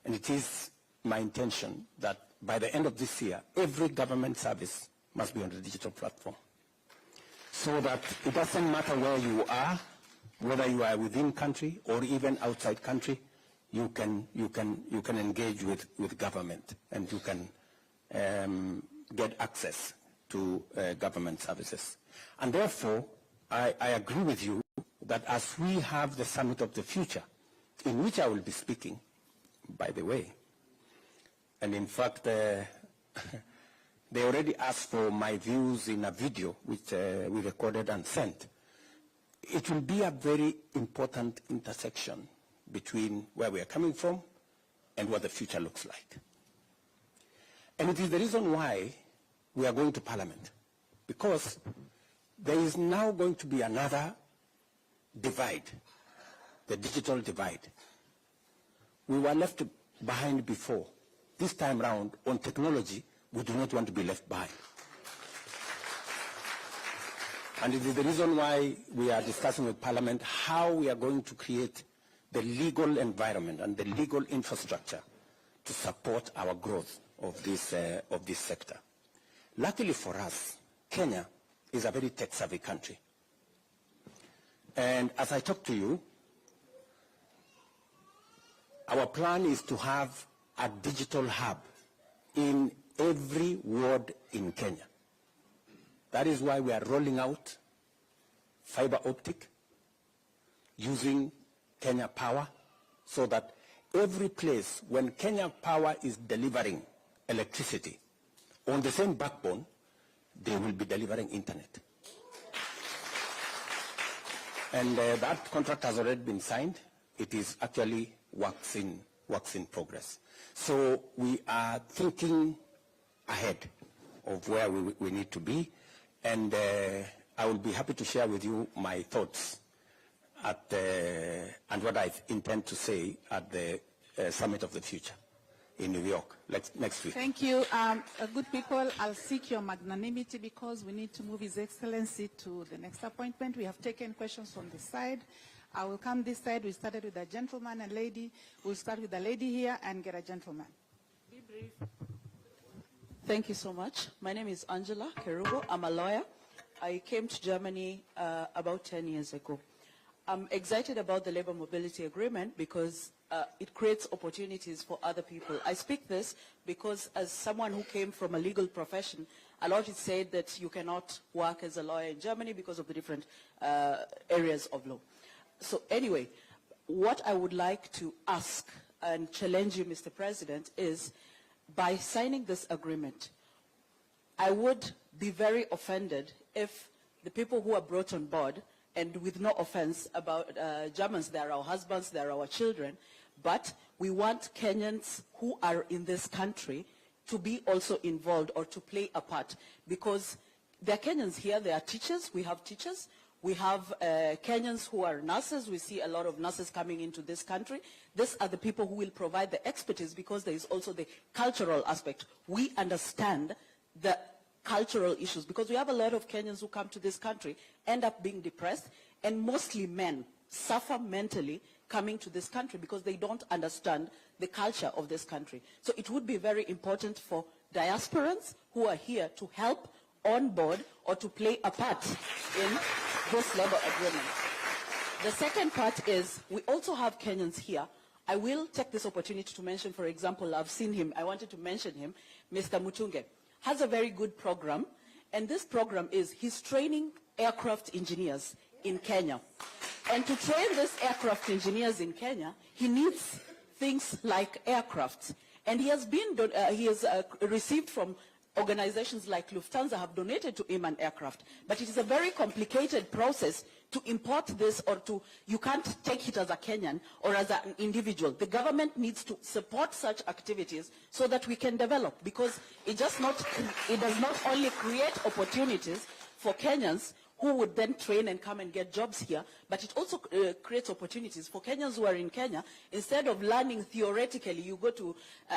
And it is my intention that by the end of this year, every government service must be on the digital platform, so that it doesn't matter where you are, whether you are within country or even outside country, you can engage with government, and you can get access to government services. And therefore, I agree with you that as we have the Summit of the Future, in which I will be speaking, by the way, and in fact, they already asked for my views in a video which we recorded and sent. It will be a very important intersection between where we are coming from and what the future looks like. And it is the reason why we are going to Parliament, because there is now going to be another divide, the digital divide. We were left behind before. This time round, on technology, we do not want to be left behind. And it is the reason why we are discussing with Parliament how we are going to create the legal environment and the legal infrastructure to support our growth of this sector. Luckily for us, Kenya is a very tech-savvy country. And as I talk to you, our plan is to have a digital hub in every ward in Kenya. That is why we are rolling out fiber optic using Kenya Power, so that every place when Kenya Power is delivering electricity on the same backbone, they will be delivering internet. And that contract has already been signed. It is actually works in progress. So we are thinking ahead of where we need to be, and I will be happy to share with you my thoughts and what I intend to say at the Summit of the Future in New York next week. Thank you. Good people, I'll seek your magnanimity because we need to move His Excellency to the next appointment. We have taken questions from this side. I will come this side. We started with a gentleman and lady. We'll start with the lady here and get a gentleman. Be brief. Thank you so much. My name is Angela Kerubo. I'm a lawyer. I came to Germany about 10 years ago. I'm excited about the labor mobility agreement because it creates opportunities for other people. I speak this because as someone who came from a legal profession, a lot is said that you cannot work as a lawyer in Germany because of the different areas of law. So anyway, what I would like to ask and challenge you, Mr. President, is by signing this agreement, I would be very offended if the people who are brought on board, and with no offense about Germans, they are our husbands, they are our children, but we want Kenyans who are in this country to be also involved or to play a part, because there are Kenyans here, there are teachers, we have teachers, we have Kenyans who are nurses, we see a lot of nurses coming into this country. These are the people who will provide the expertise, because there is also the cultural aspect. We understand the cultural issues, because we have a lot of Kenyans who come to this country, end up being depressed, and mostly men suffer mentally coming to this country because they don't understand the culture of this country. So it would be very important for diasporans who are here to help on board or to play a part in this labor agreement. The second part is we also have Kenyans here. I will take this opportunity to mention, for example, I've seen him, I wanted to mention him, Mr. Mutunge has a very good program, and this program is he's training aircraft engineers in Kenya. And to train these aircraft engineers in Kenya, he needs things like aircraft. And he has received from organizations like Lufthansa have donated to him an aircraft. But it is a very complicated process to import this, or you can't take it as a Kenyan or as an individual. The government needs to support such activities so that we can develop, because it does not only create opportunities for Kenyans who would then train and come and get jobs here, but it also creates opportunities for Kenyans who are in Kenya. Instead of learning theoretically, you go to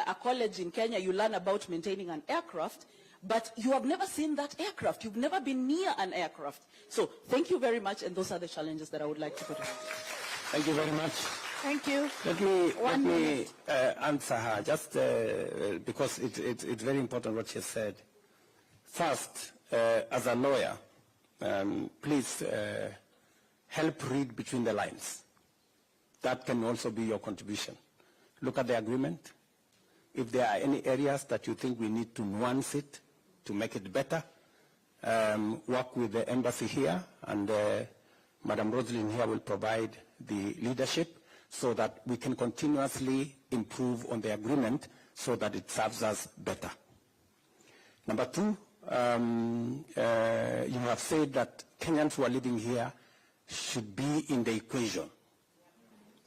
a college in Kenya, you learn about maintaining an aircraft, but you have never seen that aircraft. You've never been near an aircraft. So thank you very much, and those are the challenges that I would like to put in. Thank you very much. Thank you. Let me answer her, just because it's very important what she said. First, as a lawyer, please help read between the lines. That can also be your contribution. Look at the agreement. If there are any areas that you think we need to nuance it to make it better, work with the embassy here, and Madam Roslyn here will provide the leadership so that we can continuously improve on the agreement so that it serves us better. Number two, you have said that Kenyans who are living here should be in the equation.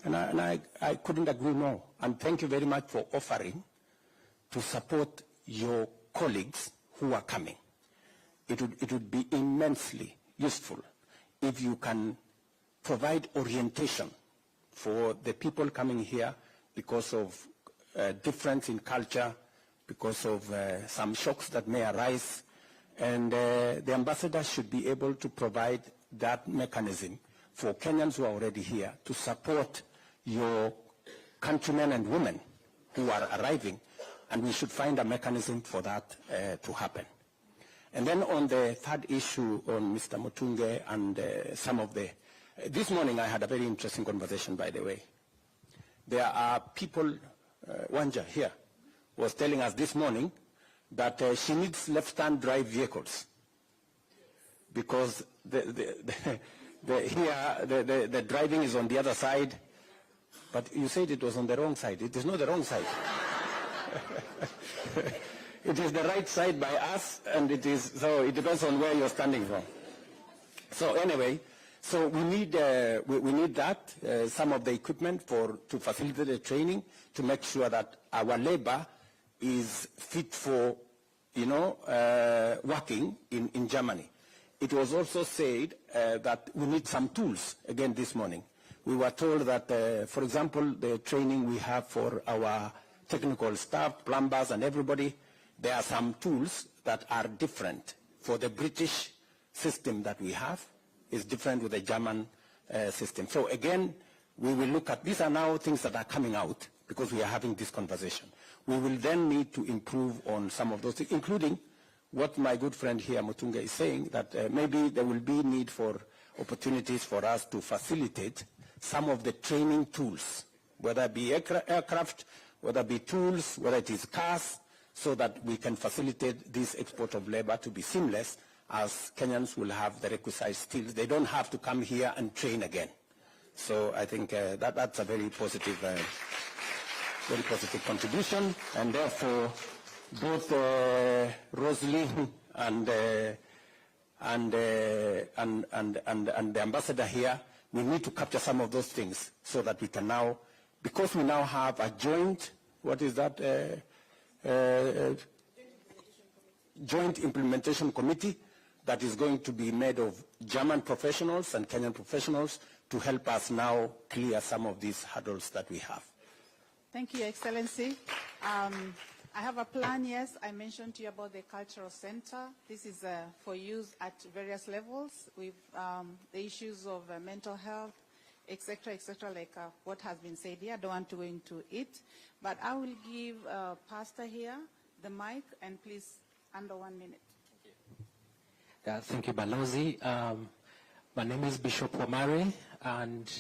And I couldn't agree more. And thank you very much for offering to support your colleagues who are coming. It would be immensely useful if you can provide orientation for the people coming here because of difference in culture, because of some shocks that may arise. And the ambassador should be able to provide that mechanism for Kenyans who are already here to support your countrymen and women who are arriving, and we should find a mechanism for that to happen. And then on the third issue on Mr. Mutunge and some of the... this morning I had a very interesting conversation, by the way. There are people, Wanja here was telling us this morning that she needs left-hand drive vehicles because the driving is on the other side. But you said it was on the wrong side. It is not the wrong side. It is the right side by us, and so it depends on where you're standing from. So anyway, so we need that, some of the equipment to facilitate the training, to make sure that our labor is fit for, working in Germany. It was also said that we need some tools, again this morning. We were told that, for example, the training we have for our technical staff, plumbers and everybody, there are some tools that are different. For the British system that we have is different with the German system. So again, we will look at, these are now things that are coming out because we are having this conversation. We will then need to improve on some of those things, including what my good friend here, Mutunge, is saying, that maybe there will be need for opportunities for us to facilitate some of the training tools, whether it be aircraft, whether it be tools, whether it is cars, so that we can facilitate this export of labor to be seamless, as Kenyans will have the requisite skills. They don't have to come here and train again. So I think that's a very positive contribution, and therefore both Rosalie and the ambassador here, we need to capture some of those things so that we can now, because we now have a joint, what is that? Joint implementation committee that is going to be made of German professionals and Kenyan professionals to help us now clear some of these hurdles that we have. Thank you, Your Excellency. I have a plan, yes. I mentioned to you about the cultural center. This is for use at various levels with the issues of mental health, etc., like what has been said here. I don't want to go into it. But I will give Pastor here the mic, and please, under 1 minute. Thank you, Balozi. My name is Bishop Omari, and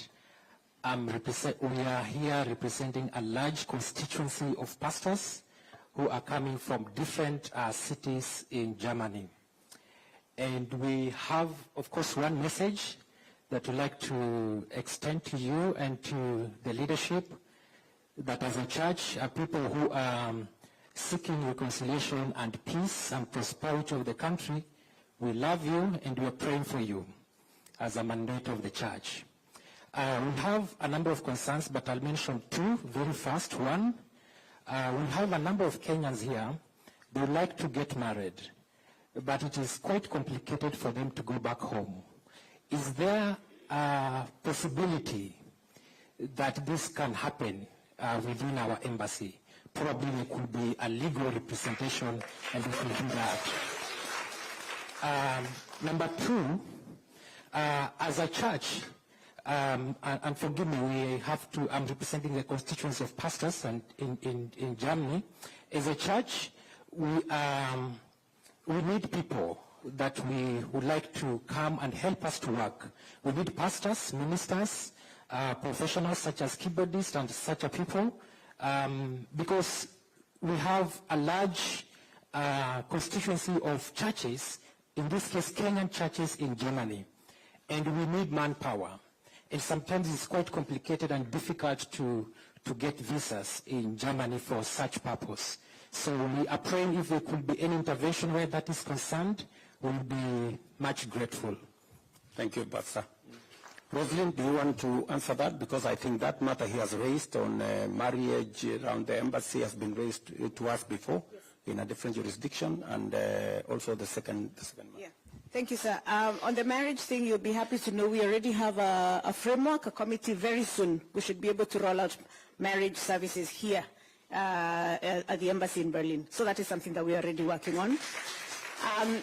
we are here representing a large constituency of pastors who are coming from different cities in Germany. And we have, of course, one message that we'd like to extend to you and to the leadership, that as a church, are people who are seeking reconciliation and peace and prosperity of the country. We love you and we are praying for you as a mandate of the church. We have a number of concerns, but I'll mention two very fast. One, we have a number of Kenyans here. They would like to get married, but it is quite complicated for them to go back home. Is there a possibility that this can happen within our embassy? Probably there could be a legal representation, and we can do that. Number two, as a church, and forgive me, I'm representing the constituency of pastors and in Germany. As a church, we need people that we would like to come and help us to work. We need pastors, ministers, professionals such as keyboardists and such people, because we have a large constituency of churches, in this case Kenyan churches in Germany, and we need manpower. And sometimes it's quite complicated and difficult to get visas in Germany for such purpose. So we are praying if there could be any intervention where that is concerned, we'll be much grateful. Thank you, Pastor. Rosalind, do you want to answer that? Because I think that matter he has raised on marriage around the embassy has been raised to us before, yes, in a different jurisdiction, and also the second matter. Yeah. Thank you, sir. On the marriage thing, you'll be happy to know we already have a framework, a committee. Very soon we should be able to roll out marriage services here at the embassy in Berlin. So that is something that we are already working on.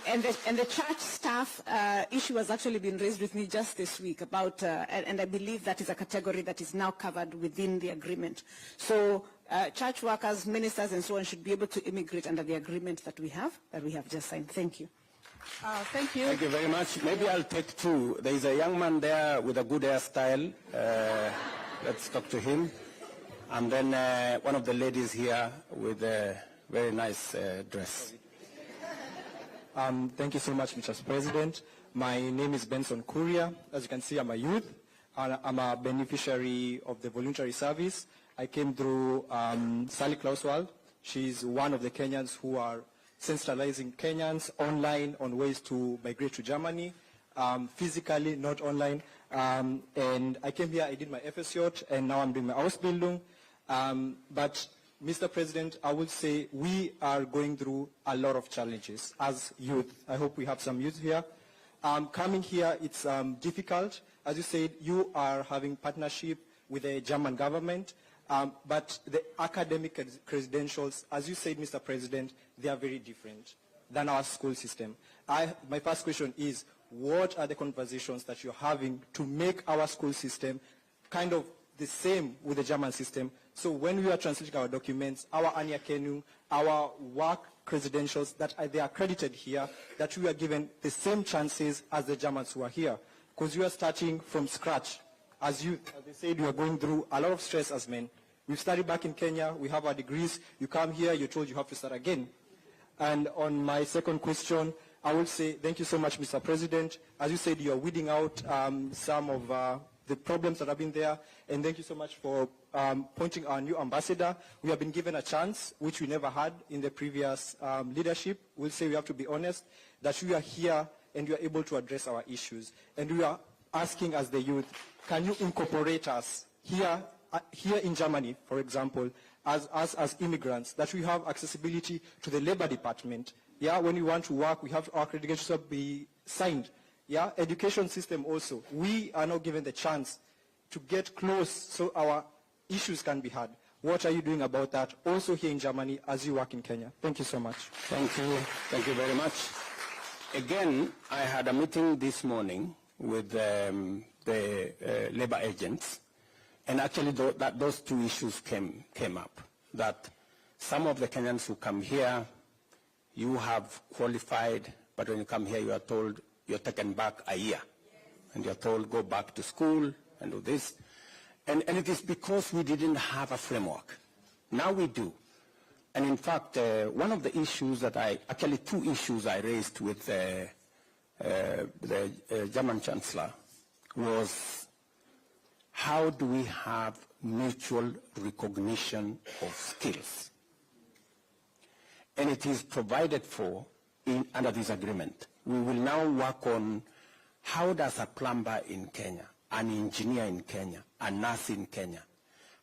And the church staff issue has actually been raised with me just this week about, and I believe that is a category that is now covered within the agreement. So church workers, ministers, and so on should be able to immigrate under the agreement that we have just signed. Thank you. Thank you. Thank you very much. Maybe I'll take two. There is a young man there with a good hairstyle. Let's talk to him. And then one of the ladies here with a very nice dress. Thank you so much, Mr. President. My name is Benson Kuria. As you can see, I'm a youth. I'm a beneficiary of the voluntary service. I came through Sally Klauswald. She's one of the Kenyans who are sensitizing Kenyans online on ways to migrate to Germany, physically, not online. And I came here, I did my FSJ, and now I'm doing my Ausbildung. But Mr. President, I would say we are going through a lot of challenges as youth. I hope we have some youth here. Coming here, it's difficult. As you said, you are having partnership with the German government, but the academic credentials, as you said, Mr. President, they are very different than our school system. My first question is, what are the conversations that you're having to make our school system kind of the same with the German system? So when we are translating our documents, our Anerkennung, our work credentials, that they are accredited here, that we are given the same chances as the Germans who are here. Because you are starting from scratch. As they said, you are going through a lot of stress as men. We've studied back in Kenya, we have our degrees, you come here, you're told you have to start again. And on my second question, I would say thank you so much, Mr. President. As you said, you're weeding out some of the problems that have been there. And thank you so much for appointing our new ambassador. We have been given a chance, which we never had in the previous leadership. We'll say we have to be honest, that we are here and we are able to address our issues. And we are asking as the youth, can you incorporate us here in Germany, for example, as immigrants, that we have accessibility to the labor department. Yeah, when we want to work, we have our credentials be signed. Yeah, education system also. We are now given the chance to get close so our issues can be heard. What are you doing about that also here in Germany as you work in Kenya? Thank you so much. Thank you. Thank you very much. Again, I had a meeting this morning with the labor agents, and actually those two issues came up, that some of the Kenyans who come here, you have qualified, but when you come here you are told you're taken back a year, and you're told go back to school and do this. And it is because we didn't have a framework. Now we do. And in fact, one of the issues that actually two issues I raised with the German Chancellor was, how do we have mutual recognition of skills? And it is provided for under this agreement. We will now work on how does a plumber in Kenya, an engineer in Kenya, a nurse in Kenya,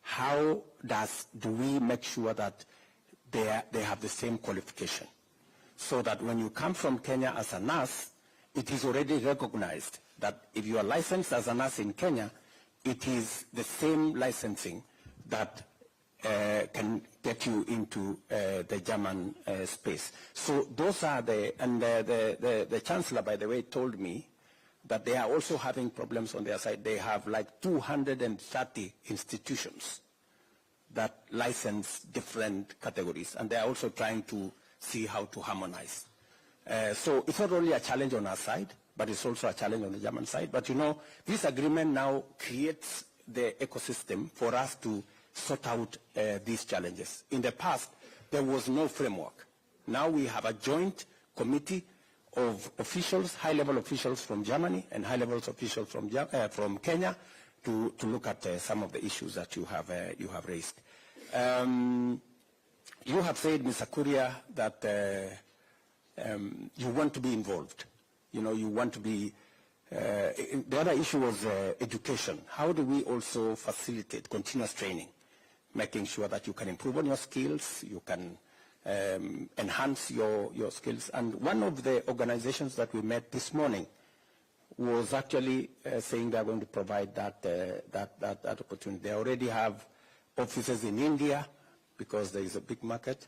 how do we make sure that they have the same qualification, so that when you come from Kenya as a nurse, it is already recognized that if you are licensed as a nurse in Kenya, it is the same licensing that can get you into the German space. So those are the Chancellor, by the way, told me that they are also having problems on their side. They have like 230 institutions that license different categories, and they are also trying to see how to harmonize. So it's not only a challenge on our side, but it's also a challenge on the German side. But you know, this agreement now creates the ecosystem for us to sort out these challenges. In the past, there was no framework. Now we have a joint committee of officials, high-level officials from Germany and high-level officials from Kenya to look at some of the issues that you have raised. You have said, Mr. Kuria, that you want to be involved. You know, you want to be. The other issue was education. How do we also facilitate continuous training, making sure that you can improve on your skills, you can enhance your skills? And one of the organizations that we met this morning was actually saying they're going to provide that opportunity. They already have offices in India because there is a big market.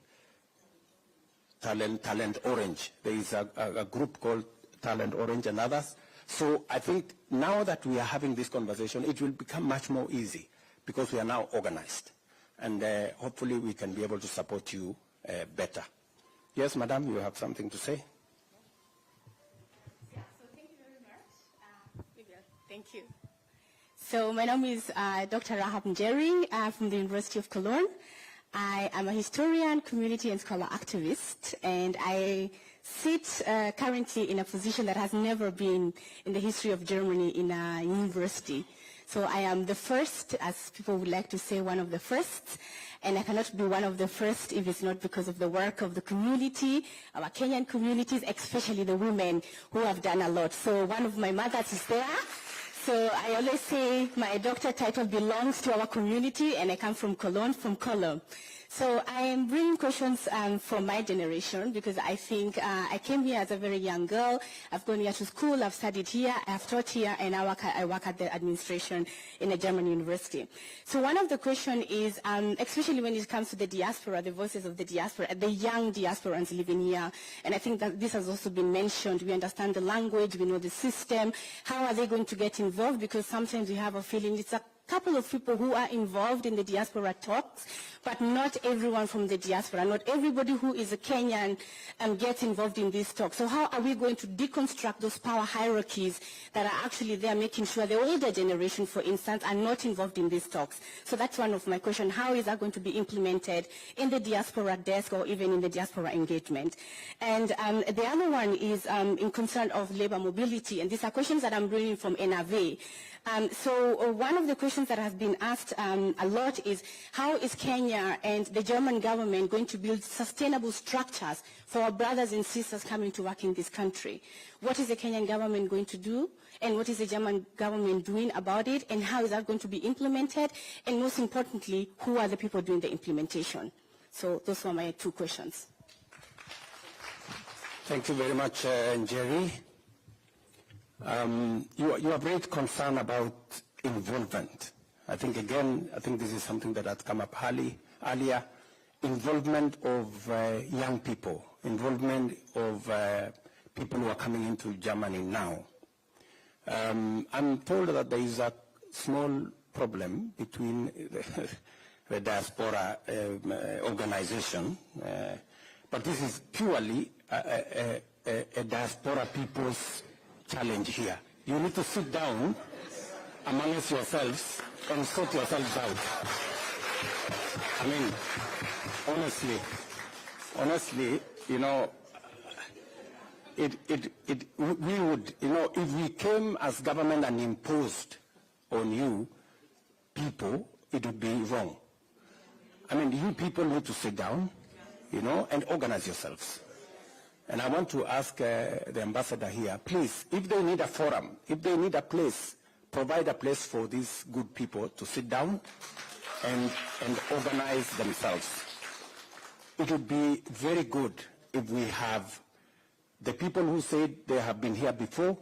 Talent Orange. There is a group called Talent Orange and others. So I think now that we are having this conversation, it will become much more easy because we are now organized. And hopefully we can be able to support you better. Yes, Madam, you have something to say? Yeah, so thank you very much. Thank you. So my name is Dr. Rahab Njeri from the University of Cologne. I am a historian, community and scholar activist, and I sit currently in a position that has never been in the history of Germany in a university. So I am the first, as people would like to say, one of the first, and I cannot be one of the first if it's not because of the work of the community, our Kenyan communities, especially the women who have done a lot. So one of my mothers is there. So I always say my doctor title belongs to our community, and I come from Cologne, from Cologne. So I am bringing questions from my generation because I think I came here as a very young girl. I've gone here to school, I've studied here, I've taught here, and I work at the administration in a German university. So one of the questions is, especially when it comes to the diaspora, the voices of the diaspora, the young diasporans living here, and I think that this has also been mentioned. We understand the language, we know the system. How are they going to get involved? Because sometimes we have a feeling it's a couple of people who are involved in the diaspora talks, but not everyone from the diaspora. Not everybody who is a Kenyan gets involved in these talks. So how are we going to deconstruct those power hierarchies that are actually there, making sure the older generation, for instance, are not involved in these talks? So that's one of my questions. How is that going to be implemented in the diaspora desk or even in the diaspora engagement? And the other one is in concern of labor mobility, and these are questions that I'm bringing from NRV. So one of the questions that has been asked a lot is, how is Kenya and the German government going to build sustainable structures for our brothers and sisters coming to work in this country? What is the Kenyan government going to do? And what is the German government doing about it? And how is that going to be implemented? And most importantly, who are the people doing the implementation? So those were my two questions. Thank you very much, Jerry. You have raised concern about involvement. I think this is something that has come up earlier. Involvement of young people, involvement of people who are coming into Germany now. I'm told that there is a small problem between the diaspora organization, but this is purely a diaspora people's challenge here. You need to sit down amongst yourselves and sort yourselves out. I mean, honestly, you know, we would, you know, if we came as government and imposed on you people, it would be wrong. I mean, you people need to sit down, you know, and organize yourselves. And I want to ask the ambassador here, please, if they need a forum, if they need a place, provide a place for these good people to sit down and organize themselves. It would be very good if we have the people who said they have been here before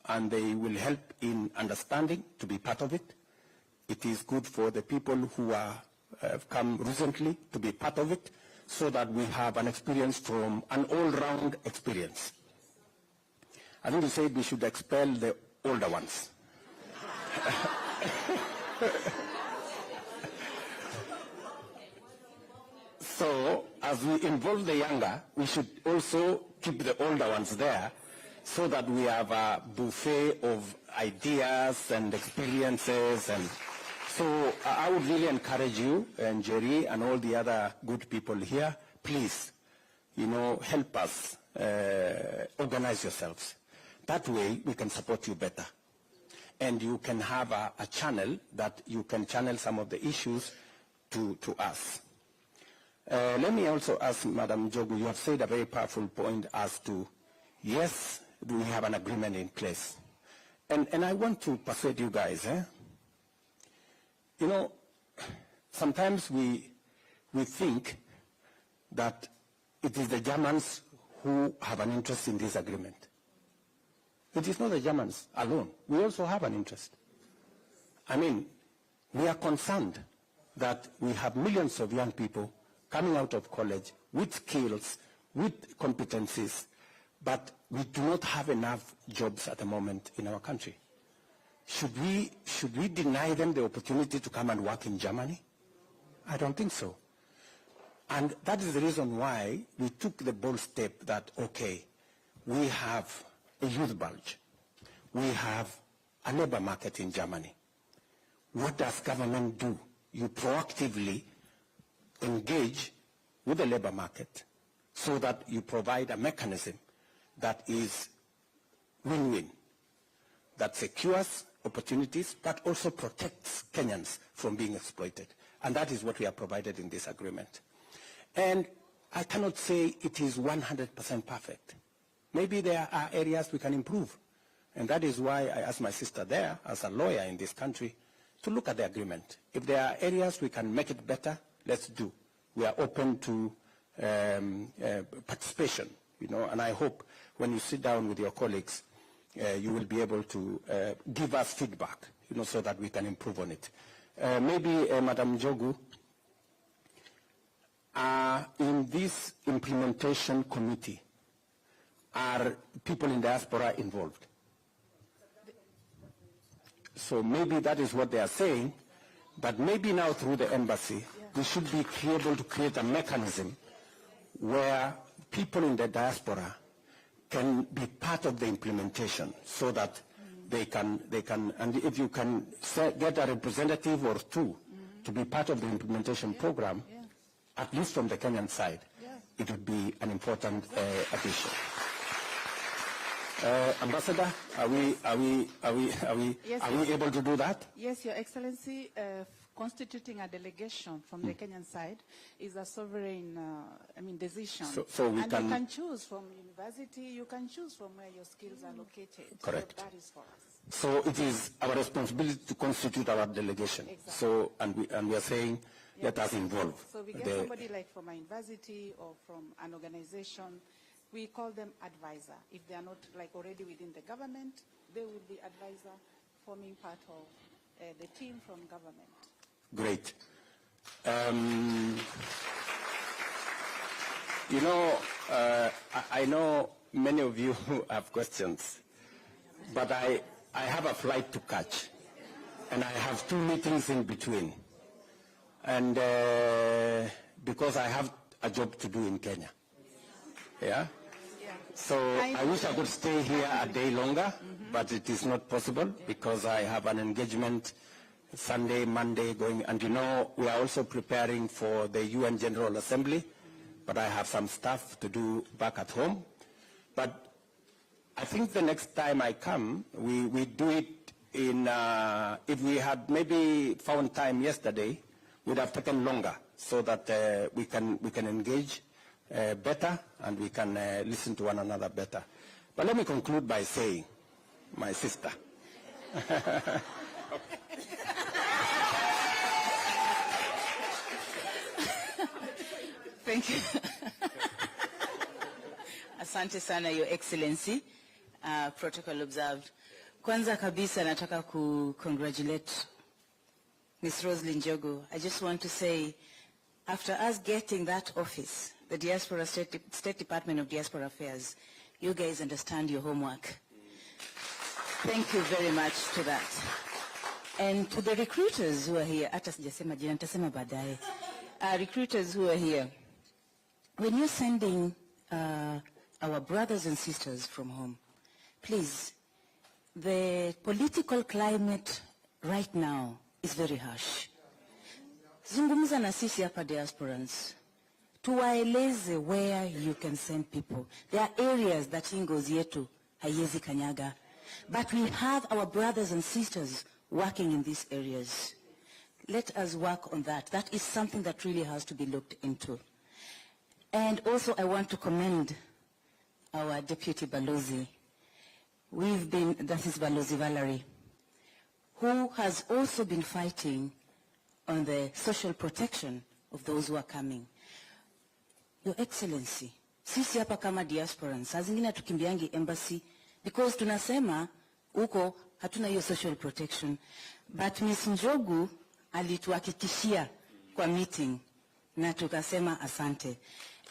and they will help in understanding to be part of it. It is good for the people who have come recently to be part of it, so that we have an experience from an all-round experience. I think you said we should expel the older ones. So, as we involve the younger, we should also keep the older ones there, so that we have a buffet of ideas and experiences. And so I would really encourage you, and Jerry, and all the other good people here, please, you know, help us organize yourselves. That way we can support you better. And you can have a channel that you can channel some of the issues to us. Let me also ask Madam Jogu, you have said a very powerful point as to, yes, do we have an agreement in place? And I want to persuade you guys, you know, sometimes we think that it is the Germans who have an interest in this agreement. It is not the Germans alone. We also have an interest. I mean, we are concerned that we have millions of young people coming out of college with skills, with competencies, but we do not have enough jobs at the moment in our country. Should we deny them the opportunity to come and work in Germany? I don't think so. And that is the reason why we took the bold step that, okay, we have a youth bulge. We have a labor market in Germany. What does government do? You proactively engage with the labor market so that you provide a mechanism that is win-win, that secures opportunities, but also protects Kenyans from being exploited. And that is what we have provided in this agreement. And I cannot say it is 100% perfect. Maybe there are areas we can improve. And that is why I asked my sister there, as a lawyer in this country, to look at the agreement. If there are areas we can make it better, let's do. We are open to participation, you know, and I hope when you sit down with your colleagues, you will be able to give us feedback, you know, so that we can improve on it. Maybe, Madam Jogu, in this implementation committee, are people in diaspora involved? So maybe that is what they are saying, But maybe now through the embassy, we should be able to create a mechanism where people in the diaspora can be part of the implementation so that they can, and if you can get a representative or two to be part of the implementation program, at least from the Kenyan side, it would be an important addition. Ambassador, are we able to do that? Yes, Your Excellency. Constituting a delegation from the Kenyan side is a sovereign, decision. So we and can, you can choose from university, you can choose from where your skills are located. Correct. So that is for us. So it is our responsibility to constitute our delegation. Exactly. So, and we are saying, let us involve. So we get somebody like from a university or from an organization. We call them advisor. If they are not like already within the government, they will be advisor forming part of the team from government. Great. I know many of you have questions, but I have a flight to catch, and I have 2 meetings in between, and because I have a job to do in Kenya. Yeah? So I wish I could stay here a day longer, but it is not possible because I have an engagement Sunday, Monday going, and we are also preparing for the UN General Assembly, but I have some stuff to do back at home. But I think the next time I come, we do it in, if we had maybe found time yesterday, we'd have taken longer so that we can engage better and we can listen to one another better. But let me conclude by saying, my sister, Thank you. Asante sana, Your Excellency. Protocol observed. Kwanza kabisa nataka congratulate Ms. Roslyn Jogo. I just want to say, after us getting that office, the Diaspora State Department of Diaspora Affairs, you guys understand your homework. Thank you very much to that. And to the recruiters who are here, hata sijasema jina, nitasema baadaye. Recruiters who are here, when you're sending our brothers and sisters from home, please, the political climate right now is very harsh. Zungumza na sisi hapa diasporans. Tuwaeleze where you can send people. There are areas that Ngozi yetu haiwezi kanyaga. But we have our brothers and sisters working in these areas. Let us work on that. That is something that really has to be looked into. And also I want to commend our Deputy Balozi. That is Balozi Valerie, who has also been fighting on the social protection of those who are coming. Your Excellency, sisi hapa kama diasporans, saa zingine tukimbiangi embassy because tunasema huko hatuna hiyo social protection. But Ms. Njogu alituhakikishia kwa meeting na tukasema asante.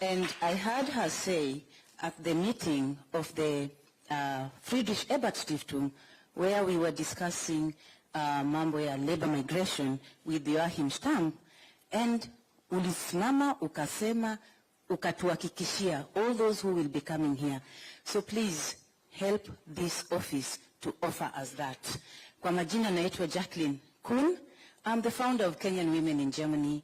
And I heard her say at the meeting of the Friedrich Ebert Stiftung, where we were discussing mambo ya labor migration with Joachim Stamm, and ulisimama ukasema ukatuhakikishia all those who will be coming here. So please help this office to offer us that. Kwa majina naitwa Jacqueline Kuhn. I'm the founder of Kenyan Women in Germany.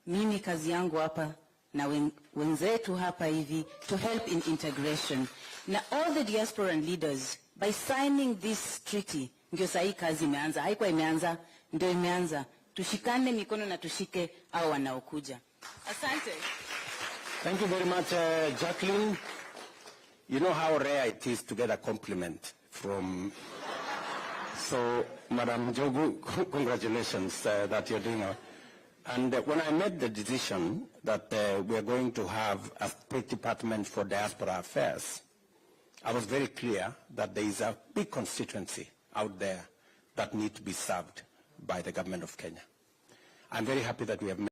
Mimi kazi yangu hapa na wenzetu hapa hivi to help in integration. Na all the diasporan leaders, by signing this treaty, ndio sahi kazi imeanza. Haikuwa imeanza, ndio imeanza. Tushikane mikono na tushike hao wanaokuja. Asante. Thank you very much, Jacqueline. You know how rare it is to get a compliment from... So, Madam Jogu, congratulations that you're doing. And when I made the decision that we are going to have a State Department for Diaspora Affairs, I was very clear that there is a big constituency out there that need to be served by the government of Kenya. I'm very happy that we have made